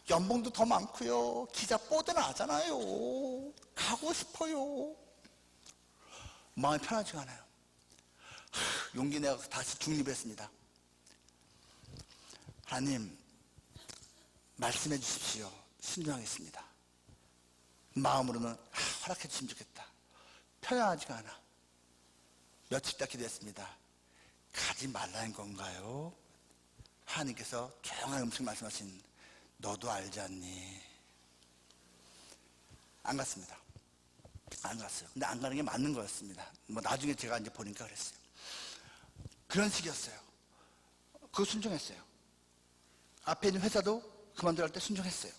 연봉도 더 많고요. 기자 뽀드는 하잖아요. 가고 싶어요. 마음이 편하지가 않아요. 용기 내서 다시 중립했습니다. 하나님, 말씀해 주십시오. 순종하겠습니다. 마음으로는 허락해 주시면 좋겠다. 편안하지가 않아. 며칠 딱 기도했습니다. 가지 말라는 건가요? 하나님께서 조용한 음식 말씀하신 너도 알지 않니? 안 갔습니다. 안 갔어요. 근데 안 가는 게 맞는 거였습니다. 뭐 나중에 제가 이제 보니까 그랬어요. 그런 식이었어요. 그거 순종했어요. 앞에 있는 회사도 그만둘 때 순종했어요.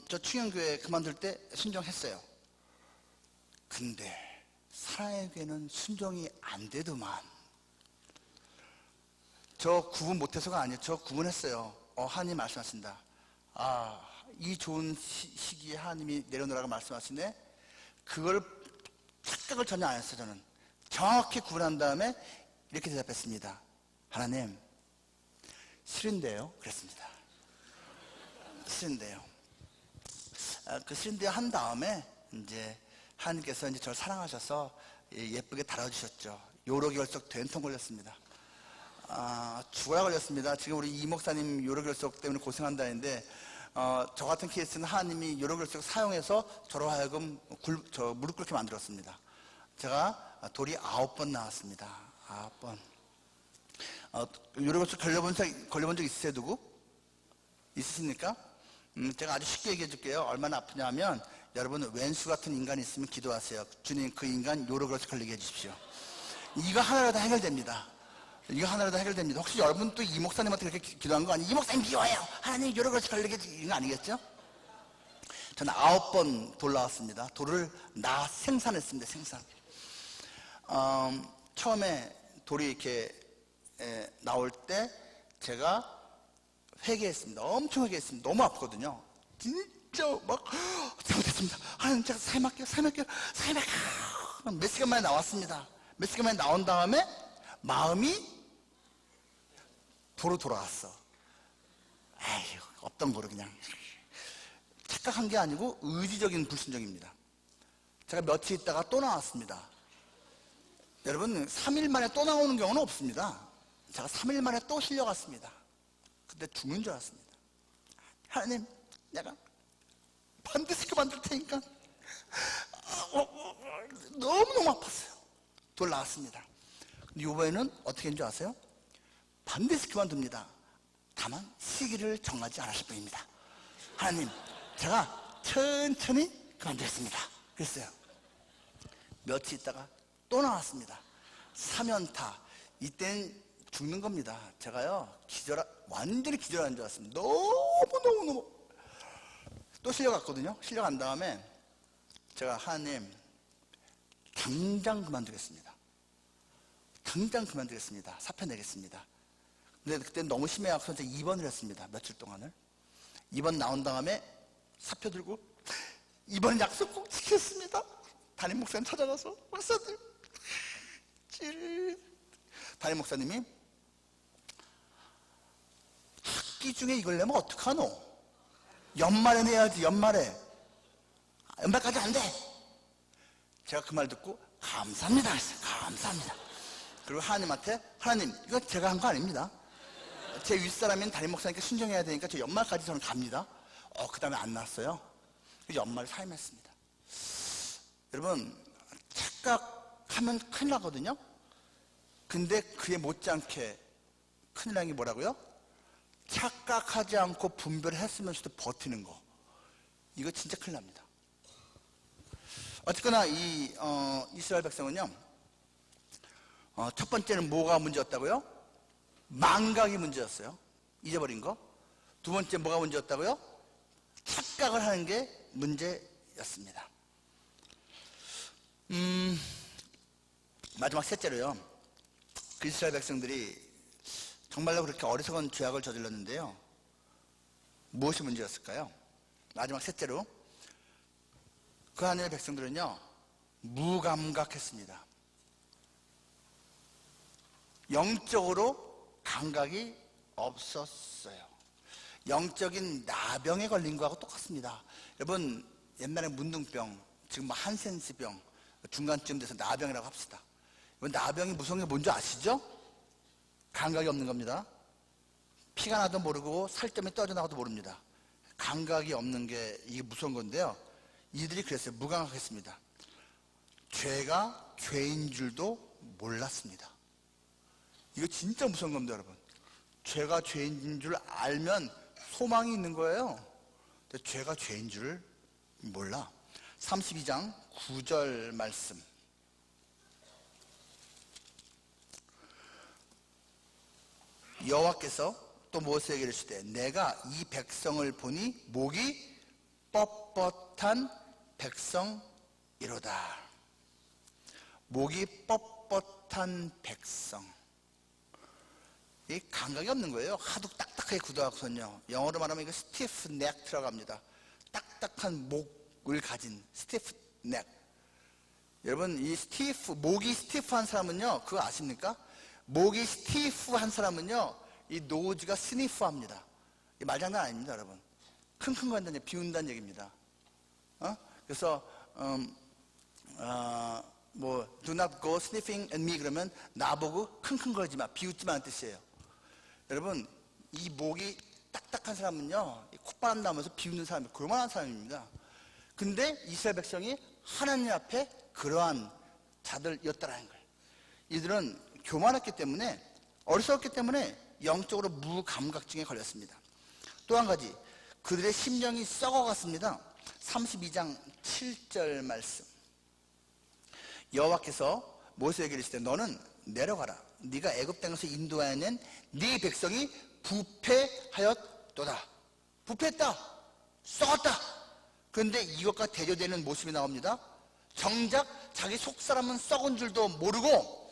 저 충영교회 그만둘 때 순종했어요. 근데 사랑의 교회는 순종이 안 되더만. 저 구분 못해서가 아니에요. 저 구분했어요. 하나님 말씀하신다. 이 좋은 시기에 하나님이 내려놓으라고 말씀하시네. 그걸 착각을 전혀 안 했어요. 저는 정확히 구분한 다음에 이렇게 대답했습니다. 하나님, 싫은데요? 그랬습니다. 싫은데요. 그 싫은데요 한 다음에 이제 하나님께서 이제 저를 사랑하셔서 예쁘게 달아주셨죠. 요로결석 된통 걸렸습니다. 죽어라 걸렸습니다. 지금 우리 이 목사님 요로결석 때문에 고생한다는데, 저 같은 케이스는 하나님이 요로결석 사용해서 저로 하여금 무릎 꿇게 만들었습니다. 제가 돌이 9번 나왔습니다. 9번. 요로결석 걸려본 적 있으세요? 누구? 있으십니까? 제가 아주 쉽게 얘기해 줄게요. 얼마나 아프냐 하면, 여러분 왼수 같은 인간이 있으면 기도하세요. 주님, 그 인간 요로결석 걸리게 해주십시오. 이거 하나라도 해결됩니다. 이거 하나라도 해결됩니다. 혹시 여러분 또 이 목사님한테 그렇게 기도한 거 아니에요? 이 목사님 미워요. 하나님 요로결석 걸리게 이런 거 아니겠죠? 저는 9번 돌 나왔습니다. 돌을 생산했습니다. 생산. 처음에 돌이 이렇게 나올 때 제가 회개했습니다. 엄청 회개했습니다. 너무 아프거든요. 진짜 막 잘못했습니다. 하나님 제가 사임할게요. 몇 시간 만에 나왔습니다. 몇 시간 만에 나온 다음에 마음이 도로 돌아왔어. 에휴, 없던 거로 그냥. 착각한 게 아니고 의지적인 불순종입니다. 제가 며칠 있다가 또 나왔습니다. 여러분 3일 만에 또 나오는 경우는 없습니다. 제가 3일 만에 또 실려갔습니다. 근데 죽는 줄 알았습니다. 하나님, 내가 반드시 그만둘 테니까. 너무너무 아팠어요. 돌 나왔습니다. 근데 이번에는 어떻게 했는 줄 아세요? 반드시 그만둡니다. 다만 시기를 정하지 않으실 뿐입니다. 하나님, 제가 천천히 그만두겠습니다. 그랬어요. 며칠 있다가 또 나왔습니다. 3연타. 이땐 죽는 겁니다. 제가요, 완전히 기절하는 줄 알았습니다. 너무. 또 실려갔거든요. 실려간 다음에 제가 하나님, 당장 그만두겠습니다. 사표 내겠습니다. 근데 그때 너무 심해갖고 2번을 했습니다. 며칠 동안을. 2번 나온 다음에 사표 들고 2번 약속 꼭 지켰습니다. 담임 목사님 찾아가서, 목사님, 담임 목사님이 학기 중에 이걸 내면 어떡하노? 연말에 내야지. 연말까지 안 돼. 제가 그 말 듣고 감사합니다. 감사합니다. 그리고 하나님한테, 하나님, 이거 제가 한 거 아닙니다. 제 윗사람인 담임 목사님께 순종해야 되니까 저 연말까지 저는 갑니다. 그 다음에 안 났어요. 연말 사임했습니다. 여러분, 착각하면 큰일 나거든요. 근데 그에 못지않게 큰일 난 게 뭐라고요? 착각하지 않고 분별했으면서도 버티는 거. 이거 진짜 큰일 납니다. 어쨌거나 이스라엘 백성은요, 첫 번째는 뭐가 문제였다고요? 망각이 문제였어요. 잊어버린 거. 두 번째 뭐가 문제였다고요? 착각을 하는 게 문제였습니다. 마지막 셋째로요, 그 이스라엘 백성들이 정말로 그렇게 어리석은 죄악을 저질렀는데요, 무엇이 문제였을까요? 마지막 셋째로, 그 하나님의 백성들은요, 무감각했습니다. 영적으로 감각이 없었어요. 영적인 나병에 걸린 거하고 똑같습니다. 여러분, 옛날에 문둥병, 지금 뭐 한센스병, 중간쯤 돼서 나병이라고 합시다. 나병이 무서운 게 뭔지 아시죠? 감각이 없는 겁니다. 피가 나도 모르고 살점이 떨어져나가도 모릅니다. 감각이 없는 게 이게 무서운 건데요, 이들이 그랬어요. 무감각했습니다. 죄가 죄인 줄도 몰랐습니다. 이거 진짜 무서운 겁니다, 여러분. 죄가 죄인 줄 알면 소망이 있는 거예요. 근데 죄가 죄인 줄 몰라. 32장 9절 말씀. 여호와께서 또 모세에게 이르시되, 내가 이 백성을 보니 목이 뻣뻣한 백성이로다. 목이 뻣뻣한 백성. 이 감각이 없는 거예요. 하도 딱딱하게 딱딱하게 굳어갖고선요, 영어로 말하면 이거 스티프 넥 들어갑니다. 딱딱한 목을 가진 스티프 넥. 여러분, 이 목이 스티프한 사람은요, 그거 아십니까? 목이 스티프한 사람은요, 이 노즈가 스니프합니다. 이 말장난 아닙니다, 여러분. 킁킁거린다는 얘기, 비운다는 얘기입니다. 그래서 do not go sniffing at me 그러면 나보고 킁킁거리지 마, 비웃지 마는 뜻이에요. 여러분, 이 목이 딱딱한 사람은요, 콧바람 나면서 비웃는 사람이 그만한 사람입니다. 근데 이스라엘 백성이 하나님 앞에 그러한 자들이었다라는 거예요. 이들은 교만했기 때문에, 어리석었기 때문에 영적으로 무감각증에 걸렸습니다. 또 한 가지, 그들의 심령이 썩어갔습니다. 32장 7절 말씀. 여호와께서 모세에게 이르시되 너는 내려가라. 네가 애굽 땅에서 인도하여낸 네 백성이 부패하였도다. 부패했다. 썩었다. 그런데 이것과 대조되는 모습이 나옵니다. 정작 자기 속사람은 썩은 줄도 모르고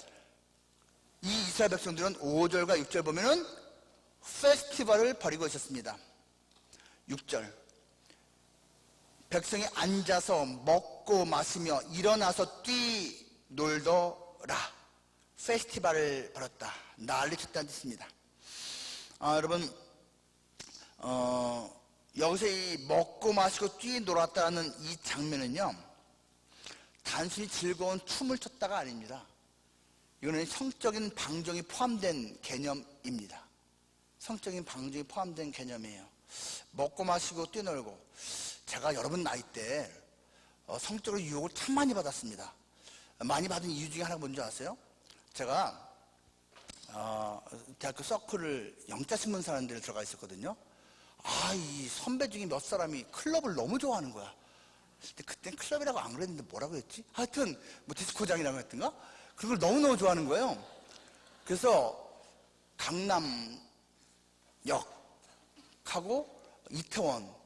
이 이스라엘 백성들은 5절과 6절 보면은 페스티벌을 벌이고 있었습니다. 6절, 백성이 앉아서 먹고 마시며 일어나서 뛰놀더라. 페스티벌을 벌였다. 난리쳤다는 뜻입니다. 여러분, 여기서 이 먹고 마시고 뛰놀았다는 이 장면은요, 단순히 즐거운 춤을 췄다가 아닙니다. 이거는 성적인 방종이 포함된 개념입니다. 성적인 방종이 포함된 개념이에요. 먹고 마시고 뛰놀고, 제가 여러분 나이 때 성적으로 유혹을 참 많이 받았습니다. 많이 받은 이유 중에 하나 뭔지 아세요? 제가 대학교 서클을 영자신문사라는 데를 들어가 있었거든요. 이 선배 중에 몇 사람이 클럽을 너무 좋아하는 거야. 근데 그땐 클럽이라고 안 그랬는데 뭐라고 했지? 하여튼 뭐 디스코장이라고 했던가? 그걸 너무너무 좋아하는 거예요. 그래서 강남역하고 이태원.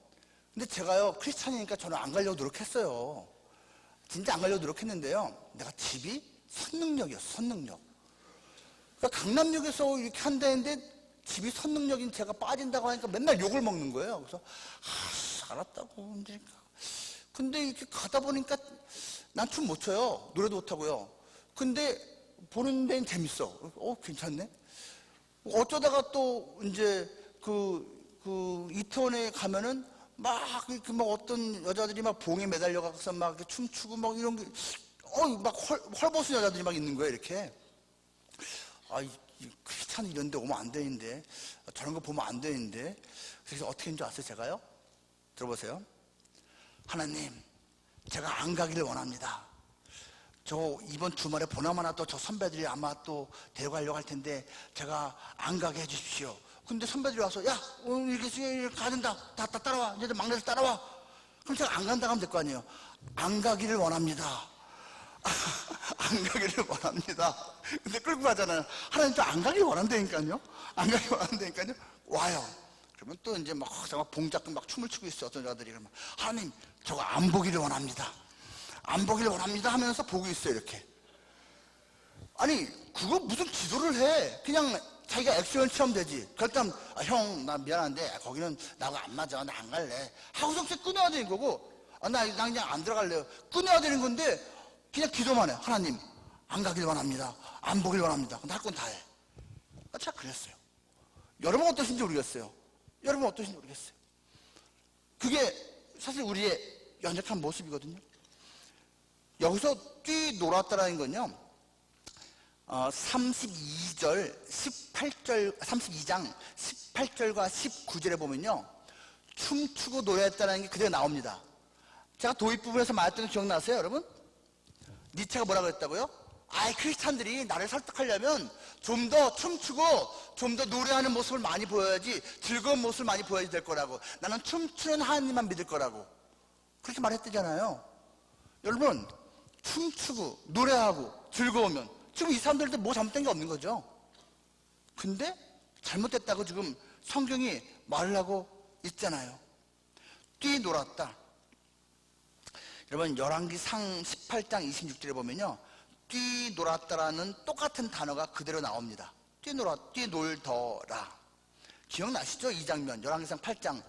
근데 제가요, 크리스찬이니까 저는 안 가려고 노력했어요. 진짜 안 가려고 노력했는데요, 내가 집이 선릉역이었어. 선릉역. 그러니까 강남역에서 이렇게 한다는데 집이 선릉역인 제가 빠진다고 하니까 맨날 욕을 먹는 거예요. 그래서 알았다고. 근데 이렇게 가다 보니까 난 춤 못 춰요. 노래도 못 하고요. 근데 보는 데는 재밌어. 괜찮네. 어쩌다가 또 이제 이태원에 가면은 막 어떤 여자들이 막 봉에 매달려 가서 막 이렇게 춤추고 막 이런 게 막 헐벗은 여자들이 막 있는 거예요. 이렇게. 크리스찬 이런 데 오면 안 되는데, 저런 거 보면 안 되는데. 그래서 어떻게 했는 줄 아세요? 제가요? 들어보세요. 하나님, 제가 안 가기를 원합니다. 저 이번 주말에 보나마나 또 저 선배들이 아마 또 데려가려고 할 텐데 제가 안 가게 해주십시오. 근데 선배들이 와서, 야, 오늘 이렇게 가야 된다. 다 따라와. 이제 막내들 따라와. 그럼 제가 안 간다고 하면 될 거 아니에요. 안 가기를 원합니다. 안 가기를 원합니다. 근데 끌고 가잖아요. 하나님 저 안 가기를 원한다니까요. 안 가기를 원한다니까요. 와요. 그러면 또 이제 막 봉 잡고 막 춤을 추고 있어. 어떤 자들이. 그러면 하나님 저거 안 보기를 원합니다. 안 보기를 원합니다 하면서 보고 있어요. 이렇게. 아니 그거 무슨 기도를 해. 그냥 자기가 액션을 취하면 되지. 결단, 형, 나 미안한데 거기는 나하고 안 맞아. 나 안 갈래. 하고서 끊어야 되는 거고, 나 그냥 안 들어갈래요. 끊어야 되는 건데 그냥 기도만 해. 하나님 안 가길 원합니다. 안 보길 원합니다. 근데 할 건 다 해. 제가 그랬어요. 여러분 어떠신지 모르겠어요. 여러분 어떠신지 모르겠어요. 그게 사실 우리의 연약한 모습이거든요. 여기서 뛰놀았다라는 건요, 32절, 18절, 32장 18절과 19절에 보면요, 춤추고 노래했다는 게 그대로 나옵니다. 제가 도입 부분에서 말했던 거 기억나세요, 여러분? 니체가 뭐라고 했다고요? 크리스찬들이 나를 설득하려면 좀 더 춤추고 좀 더 노래하는 모습을 많이 보여야지, 즐거운 모습을 많이 보여야 될 거라고. 나는 춤추는 하나님만 믿을 거라고. 그렇게 말했대잖아요. 여러분, 춤추고 노래하고 즐거우면 지금 이 사람들한테 뭐 잘못된 게 없는 거죠. 근데 잘못됐다고 지금 성경이 말을 하고 있잖아요. 뛰놀았다. 여러분, 열왕기상 18장 26절에 보면요, 뛰놀았다라는 똑같은 단어가 그대로 나옵니다. 뛰놀더라. 기억나시죠? 이 장면 열왕기상 8장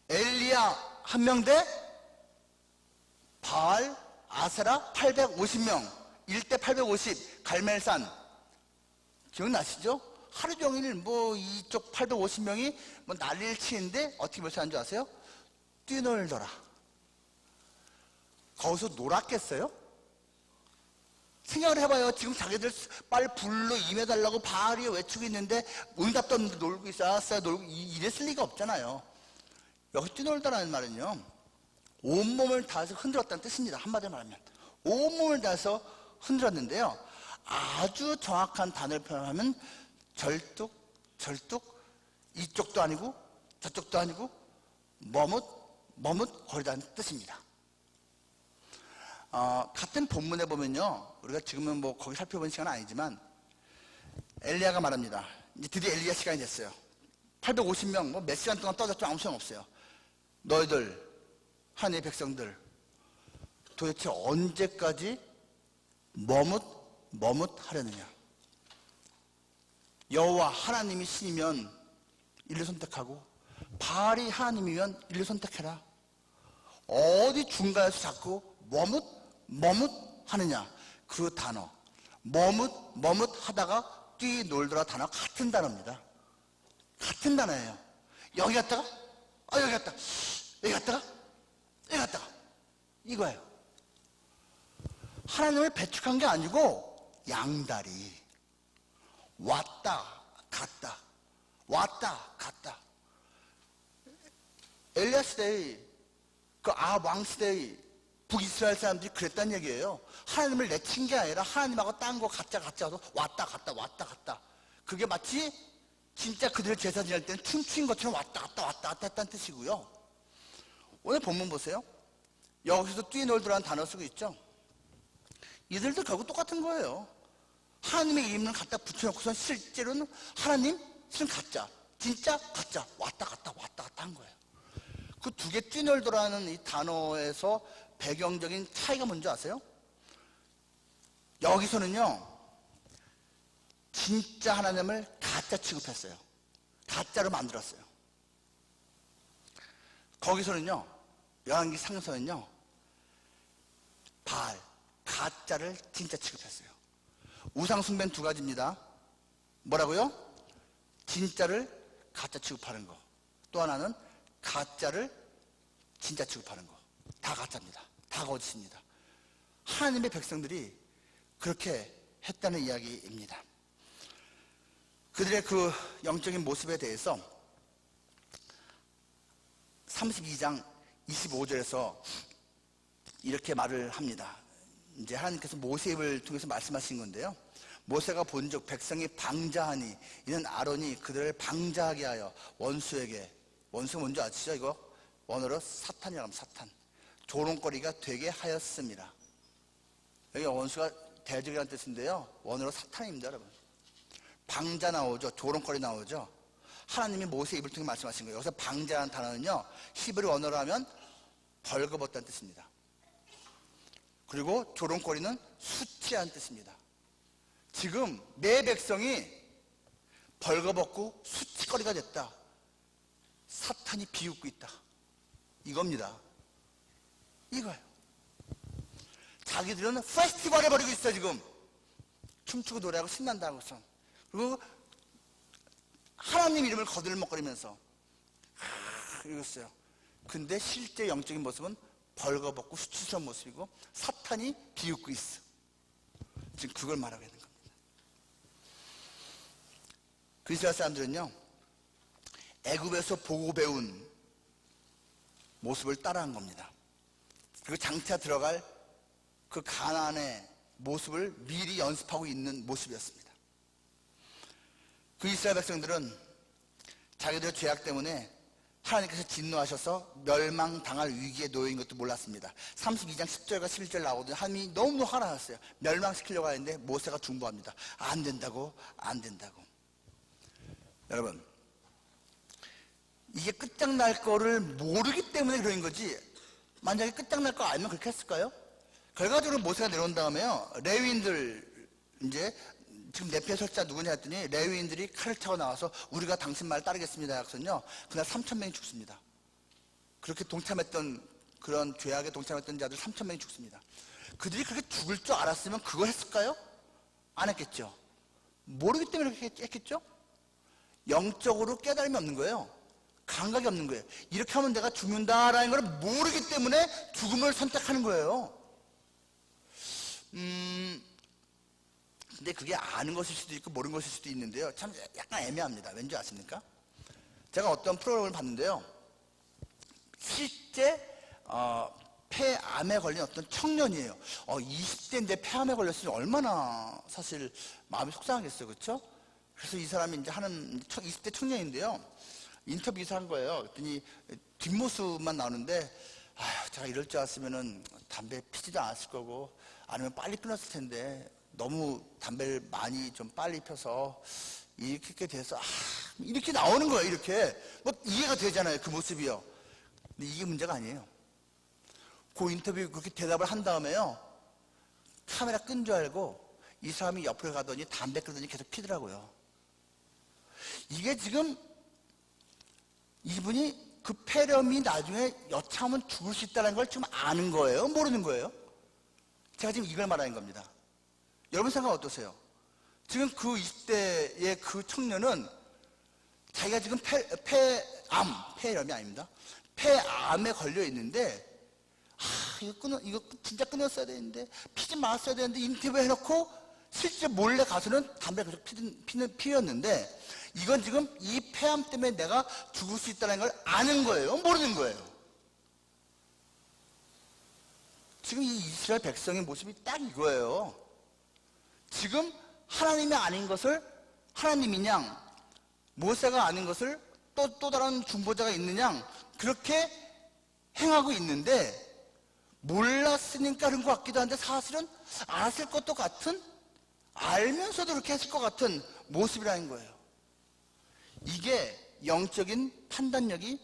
엘리야 한 명 대 바알 아세라 850명 1대 850 갈멜산 기억나시죠? 하루 종일 뭐 이쪽 850명이 뭐 난리를 치는데 어떻게 묘사한 줄 아세요? 뛰놀더라. 거기서 놀았겠어요? 생각을 해봐요. 지금 자기들 빨리 불로 임해달라고 바알이 외치고 있는데 응답도 없는데 놀고 있어. 알았어요. 놀고 이랬을 리가 없잖아요. 여기 뛰놀다라는 말은요, 온몸을 다해서 흔들었다는 뜻입니다. 한마디로 말하면 온몸을 다해서 흔들었는데요, 아주 정확한 단어를 표현하면 절뚝 이쪽도 아니고 저쪽도 아니고 머뭇거리다는 뜻입니다. 같은 본문에 보면요, 우리가 지금은 뭐 거기 살펴본 시간은 아니지만 엘리야가 말합니다. 이제 드디어 엘리야 시간이 됐어요. 850명 뭐 몇 시간 동안 떠들었지만 아무 소용 없어요. 너희들 하나님의 백성들 도대체 언제까지 머뭇하려느냐. 여호와 하나님이 신이면 이를 선택하고 바알이 하나님이면 이를 선택해라. 어디 중간에서 자꾸 머뭇하느냐. 그 단어 머뭇하다가 뛰놀더라 단어 같은 단어입니다. 같은 단어예요. 여기 갔다가 여기 갔다가 여기 갔다가 이거예요. 하나님을 배척한 게 아니고 양다리 왔다 갔다 엘리야 시대의 그 왕 시대의 북이스라엘 사람들이 그랬다는 얘기예요. 하나님을 내친 게 아니라 하나님하고 딴 거 가짜 하도 왔다 갔다 그게 마치 진짜 그들 제사 지낼 때는 춤춘 것처럼 왔다 갔다 했다는 뜻이고요. 오늘 본문 보세요. 여기서도 뛰놀더라는 단어 쓰고 있죠. 이들도 결국 똑같은 거예요. 하나님의 이름을 갖다 붙여놓고선 실제로는 하나님 실은 가짜 진짜 가짜 왔다 갔다 한 거예요. 그 두 개 뛰놀더라는 이 단어에서 배경적인 차이가 뭔지 아세요? 여기서는요, 진짜 하나님을 가짜 취급했어요. 가짜로 만들었어요. 거기서는요, 열왕기 상서는요, 바알 가짜를 진짜 취급했어요. 우상 숭배는 두 가지입니다. 뭐라고요? 진짜를 가짜 취급하는 거. 또 하나는 가짜를 진짜 취급하는 거. 다 가짜입니다. 다 거짓입니다. 하나님의 백성들이 그렇게 했다는 이야기입니다. 그들의 그 영적인 모습에 대해서 32장 25절에서 이렇게 말을 합니다. 이제 하나님께서 모세를 통해서 말씀하신 건데요. 모세가 본즉 백성이 방자하니 이는 아론이 그들을 방자하게 하여 원수에게, 원수가 뭔지 아시죠? 이거 원어로 사탄이라고 합니다. 사탄. 조롱거리가 되게 하였습니다. 여기 원수가 대적이라는 뜻인데요, 원어로 사탄입니다. 여러분, 방자 나오죠. 조롱거리 나오죠. 하나님이 모세 입을 통해 말씀하신 거예요. 여기서 방자라는 단어는요, 히브리 원어로 하면 벌거벗다는 뜻입니다. 그리고 조롱거리는 수치한 뜻입니다. 지금 내 백성이 벌거벗고 수치거리가 됐다. 사탄이 비웃고 있다. 이겁니다. 이거예요. 자기들은 페스티벌 해버리고 있어. 지금 춤추고 노래하고 신난다고 해서, 그리고 하나님 이름을 거들먹거리면서 이랬어요. 근데 실제 영적인 모습은 벌거벗고 수치스러운 모습이고 사탄이 비웃고 있어. 지금 그걸 말하고 있는 겁니다. 그 이스라엘 사람들은요, 애굽에서 보고 배운 모습을 따라한 겁니다. 그리고 장차 들어갈 그 가나안의 모습을 미리 연습하고 있는 모습이었습니다. 그 이스라엘 백성들은 자기들의 죄악 때문에 하나님께서 진노하셔서 멸망당할 위기에 놓인 것도 몰랐습니다. 32장 10절과 11절 나오더니 하나님이 너무 화나셨어요. 멸망시키려고 하는데 모세가 중보합니다. 안 된다고. 여러분, 이게 끝장날 거를 모르기 때문에 그런 거지, 만약에 끝장날 거 알면 그렇게 했을까요? 결과적으로 모세가 내려온 다음에요, 레위인들 이제 지금 내패 설자 누구냐 했더니 레위인들이 칼을 차고 나와서 우리가 당신 말 따르겠습니다 하고서는요, 그날 3,000명이 죽습니다. 그렇게 동참했던, 그런 죄악에 동참했던 자들 3,000명이 죽습니다. 그들이 그렇게 죽을 줄 알았으면 그거 했을까요? 안 했겠죠. 모르기 때문에 그렇게 했겠죠. 영적으로 깨달음이 없는 거예요. 감각이 없는 거예요. 이렇게 하면 내가 죽는다라는 걸 모르기 때문에 죽음을 선택하는 거예요. 근데 그게 아는 것일 수도 있고 모르는 것일 수도 있는데요, 참 약간 애매합니다. 왠지 아십니까? 제가 어떤 프로그램을 봤는데요, 실제 폐암에 걸린 어떤 청년이에요. 20대인데 폐암에 걸렸으니 얼마나 사실 마음이 속상하겠어요, 그렇죠? 그래서 이 사람이 이제 하는 20대 청년인데요, 인터뷰 기사 한 거예요. 그랬더니 뒷모습만 나오는데, 제가 이럴 줄 알았으면은 담배 피지도 않았을 거고, 아니면 빨리 끊었을 텐데 너무 담배를 많이 좀 빨리 펴서 이렇게 돼서 이렇게 나오는 거예요. 이렇게 뭐 이해가 되잖아요, 그 모습이요. 근데 이게 문제가 아니에요. 그 인터뷰 그렇게 대답을 한 다음에요, 카메라 끈 줄 알고 이 사람이 옆을 가더니 담배 끊더니 계속 피더라고요. 이게 지금 이분이 그 폐렴이 나중에 여차하면 죽을 수 있다는 걸 지금 아는 거예요, 모르는 거예요? 제가 지금 이걸 말하는 겁니다. 여러분 생각 어떠세요? 지금 그 20대의 그 청년은 자기가 지금 폐렴이 아닙니다. 폐암에 걸려 있는데, 이거 진짜 끊었어야 되는데, 피지 말았어야 되는데, 인터뷰 해놓고 실제 몰래 가서는 담배 계속 피웠는데, 이건 지금 이 폐암 때문에 내가 죽을 수 있다는 걸 아는 거예요, 모르는 거예요? 지금 이 이스라엘 백성의 모습이 딱 이거예요. 지금 하나님이 아닌 것을 하나님인 양, 모세가 아닌 것을 또 다른 중보자가 있는 양, 그렇게 행하고 있는데, 몰랐으니까 그런 것 같기도 한데 사실은 알았을 것도 같은, 알면서도 그렇게 했을 것 같은 모습이라는 거예요. 이게 영적인 판단력이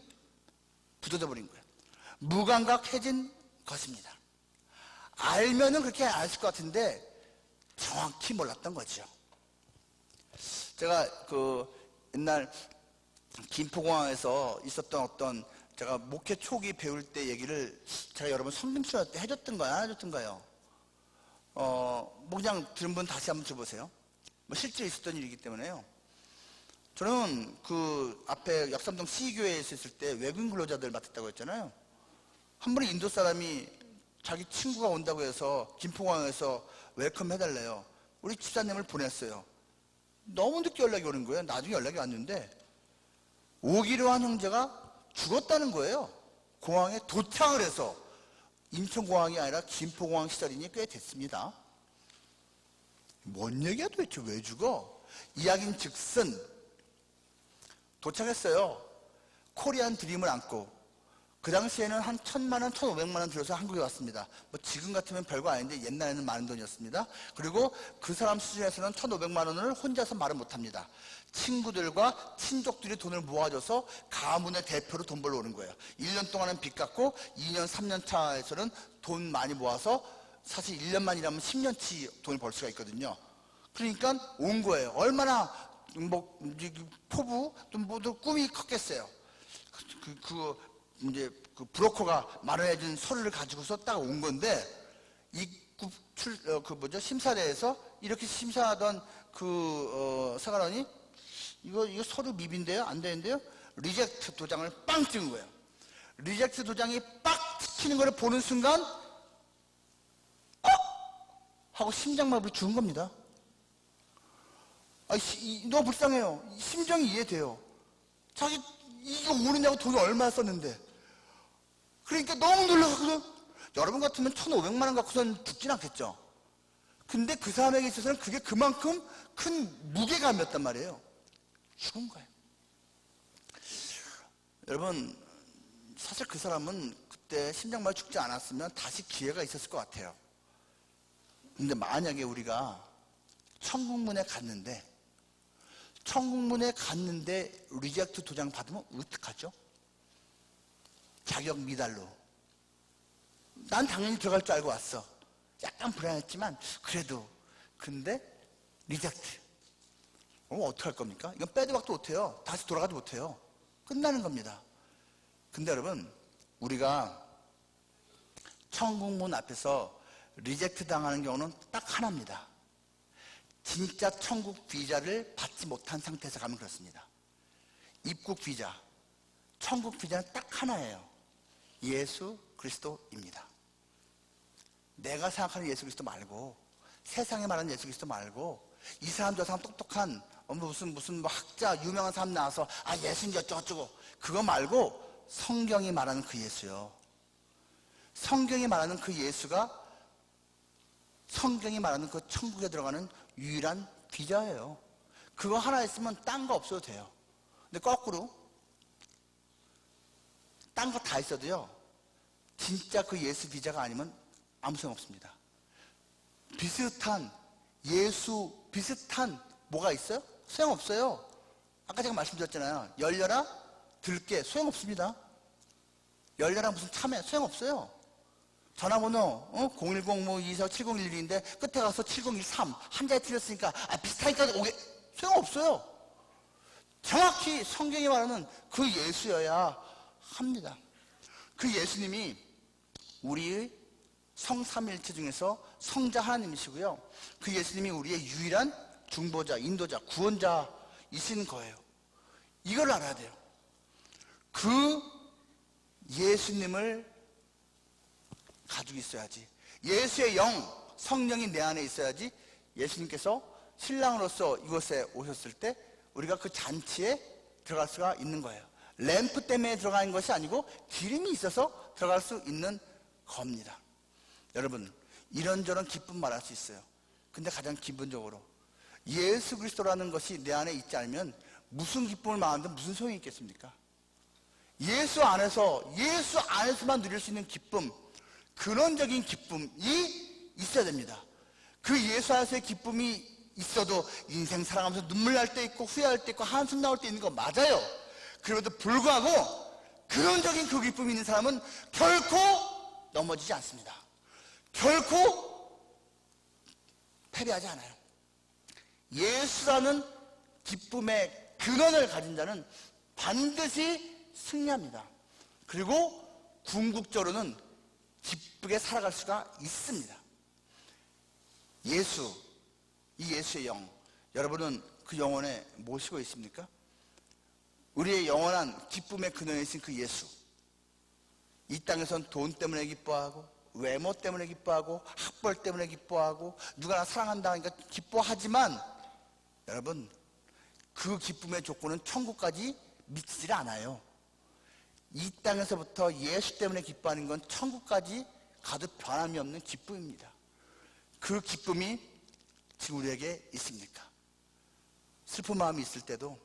부서져 버린 거예요. 무감각해진 것입니다. 알면은 그렇게 알았을 것 같은데 정확히 몰랐던 거죠. 제가 그 옛날 김포공항에서 있었던 어떤, 제가 목회 초기 배울 때 얘기를 제가 여러분 성김수할 때 해줬던가요, 안 해줬던가요? 뭐 그냥 들은 분 다시 한번 들어보세요. 뭐 실제로 있었던 일이기 때문에요. 저는 그 앞에 역삼동 C교회에 있을 때 외국인 근로자들 맡았다고 했잖아요. 한 분이 인도 사람이 자기 친구가 온다고 해서 김포공항에서 웰컴 해달래요. 우리 집사님을 보냈어요. 너무 늦게 연락이 오는 거예요. 나중에 연락이 왔는데 오기로 한 형제가 죽었다는 거예요. 공항에 도착을 해서. 인천공항이 아니라 김포공항 시절이니 꽤 됐습니다. 뭔 얘기야 도대체, 왜 죽어? 이야기는 즉슨 도착했어요. 코리안 드림을 안고. 그 당시에는 한 1,000만 원, 1,500만 원 들여서 한국에 왔습니다. 뭐 지금 같으면 별거 아닌데 옛날에는 많은 돈이었습니다. 그리고 그 사람 수준에서는 1,500만 원을 혼자서 말을 못합니다. 친구들과 친족들이 돈을 모아줘서 가문의 대표로 돈 벌러 오는 거예요. 1년 동안은 빚 갚고 2년, 3년 차에서는 돈 많이 모아서 사실 1년만이라면 10년치 돈을 벌 수가 있거든요. 그러니까 온 거예요. 얼마나 뭐 포부 또 모두 꿈이 컸겠어요. 이제 그 브로커가 마련해준 서류를 가지고서 딱 온 건데, 입국 심사대에서 이렇게 심사하던 사관원이 이거 서류 미비인데요, 안 되는데요, 리젝트 도장을 빵 찍은 거예요. 리젝트 도장이 빡 찍히는 걸 보는 순간 하고 심장마비를 죽은 겁니다. 너무 불쌍해요. 심정이 이해돼요. 자기 이거 모르냐고 돈을 얼마나 썼는데. 그러니까 너무 놀라거든. 여러분 같으면 1,500만 원 갖고선 죽진 않겠죠. 근데 그 사람에게 있어서는 그게 그만큼 큰 무게감이었단 말이에요. 죽은 거예요. 여러분, 사실 그 사람은 그때 심장마비 죽지 않았으면 다시 기회가 있었을 것 같아요. 근데 만약에 우리가 천국문에 갔는데 리젝트 도장 받으면 어떡하죠? 자격 미달로. 난 당연히 들어갈 줄 알고 왔어. 약간 불안했지만 그래도. 근데 리젝트. 그럼 어떻게 할 겁니까? 이건 빼도 박도 못해요. 다시 돌아가지 못해요. 끝나는 겁니다. 근데 여러분, 우리가 천국문 앞에서 리젝트 당하는 경우는 딱 하나입니다. 진짜 천국 비자를 받지 못한 상태에서 가면 그렇습니다. 입국 비자, 천국 비자는 딱 하나예요. 예수 그리스도입니다. 내가 생각하는 예수 그리스도 말고, 세상에 말하는 예수 그리스도 말고, 이 사람 저 사람 똑똑한 무슨 뭐 학자 유명한 사람 나와서 예수인지 어쩌고저쩌고, 그거 말고 성경이 말하는 그 예수요. 성경이 말하는 그 예수가 성경이 말하는 그 천국에 들어가는 유일한 비자예요. 그거 하나 있으면 딴 거 없어도 돼요. 근데 거꾸로 딴 거 다 있어도요, 진짜 그 예수 비자가 아니면 아무 소용 없습니다. 비슷한 예수 비슷한 뭐가 있어요? 소용없어요. 아까 제가 말씀드렸잖아요. 열려라 들게 소용없습니다. 열려라 무슨 참여 소용없어요. 전화번호 010-247011인데 끝에 가서 7013 한자에 틀렸으니까 비슷하니까 오게, 소용없어요. 정확히 성경이 말하는 그 예수여야 합니다. 그 예수님이 우리의 성삼일체 중에서 성자 하나님이시고요, 그 예수님이 우리의 유일한 중보자, 인도자, 구원자이신 거예요. 이걸 알아야 돼요. 그 예수님을 가지고 있어야지, 예수의 영, 성령이 내 안에 있어야지 예수님께서 신랑으로서 이곳에 오셨을 때 우리가 그 잔치에 들어갈 수가 있는 거예요. 램프 때문에 들어가는 것이 아니고 기름이 있어서 들어갈 수 있는 겁니다. 여러분, 이런저런 기쁨 말할 수 있어요. 근데 가장 기본적으로 예수 그리스도라는 것이 내 안에 있지 않으면 무슨 기쁨을 말하는데 무슨 소용이 있겠습니까? 예수 안에서만 누릴 수 있는 기쁨, 근원적인 기쁨이 있어야 됩니다. 그 예수 안에서의 기쁨이 있어도 인생 살아가면서 눈물 날 때 있고 후회할 때 있고 한숨 나올 때 있는 거 맞아요. 그럼에도 불구하고 근원적인 그 기쁨이 있는 사람은 결코 넘어지지 않습니다. 결코 패배하지 않아요. 예수라는 기쁨의 근원을 가진 자는 반드시 승리합니다. 그리고 궁극적으로는 기쁘게 살아갈 수가 있습니다. 예수, 이 예수의 영, 여러분은 그 영혼에 모시고 있습니까? 우리의 영원한 기쁨의 근원이신 그 예수, 이 땅에선 돈 때문에 기뻐하고 외모 때문에 기뻐하고 학벌 때문에 기뻐하고 누가 나 사랑한다 하니까 기뻐하지만, 여러분, 그 기쁨의 조건은 천국까지 미치질 않아요. 이 땅에서부터 예수 때문에 기뻐하는 건 천국까지 가도 변함이 없는 기쁨입니다. 그 기쁨이 지금 우리에게 있습니까? 슬픈 마음이 있을 때도,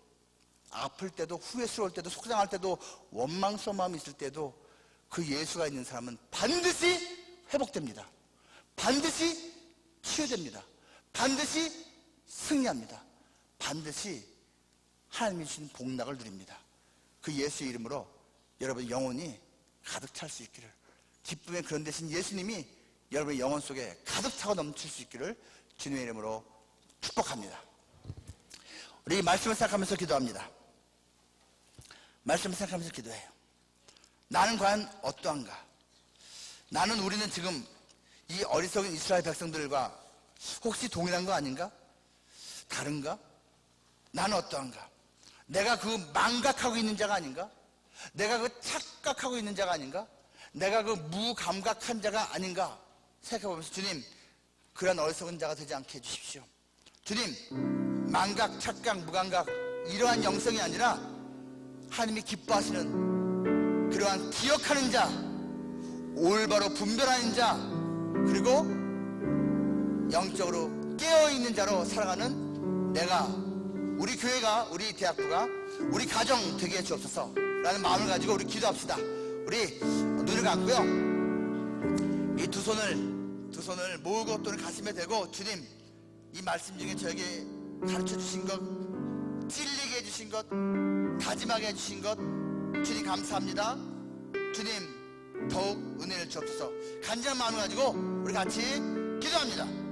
아플 때도, 후회스러울 때도, 속상할 때도, 원망스러운 마음이 있을 때도 그 예수가 있는 사람은 반드시 회복됩니다. 반드시 치유됩니다. 반드시 승리합니다. 반드시 하나님이 주신 복락을 누립니다. 그 예수의 이름으로 여러분 영혼이 가득 찰 수 있기를, 기쁨의 그런 대신 예수님이 여러분의 영혼 속에 가득 차고 넘칠 수 있기를 주님의 이름으로 축복합니다. 우리 말씀을 생각하면서 기도합니다. 말씀을 생각하면서 기도해요. 나는 과연 어떠한가? 우리는 지금 이 어리석은 이스라엘 백성들과 혹시 동일한 거 아닌가? 다른가? 나는 어떠한가? 내가 그 망각하고 있는 자가 아닌가? 내가 그 착각하고 있는 자가 아닌가? 내가 그 무감각한 자가 아닌가? 생각해보면서, 주님, 그런 어리석은 자가 되지 않게 해주십시오. 주님, 망각, 착각, 무감각, 이러한 영성이 아니라 하나님이 기뻐하시는 그러한 기억하는 자, 올바로 분별하는 자, 그리고 영적으로 깨어있는 자로 살아가는 내가, 우리 교회가, 우리 대학부가, 우리 가정 되게 해주옵소서 라는 마음을 가지고 우리 기도합시다. 우리 눈을 감고요, 이 두 손을 모으고 또는 가슴에 대고, 주님, 이 말씀 중에 저에게 가르쳐 주신 것, 찔리게 해주신 것, 다짐하게 해주신 것, 주님 감사합니다. 주님 더욱 은혜를 주옵소서. 간절한 마음을 가지고 우리 같이 기도합니다.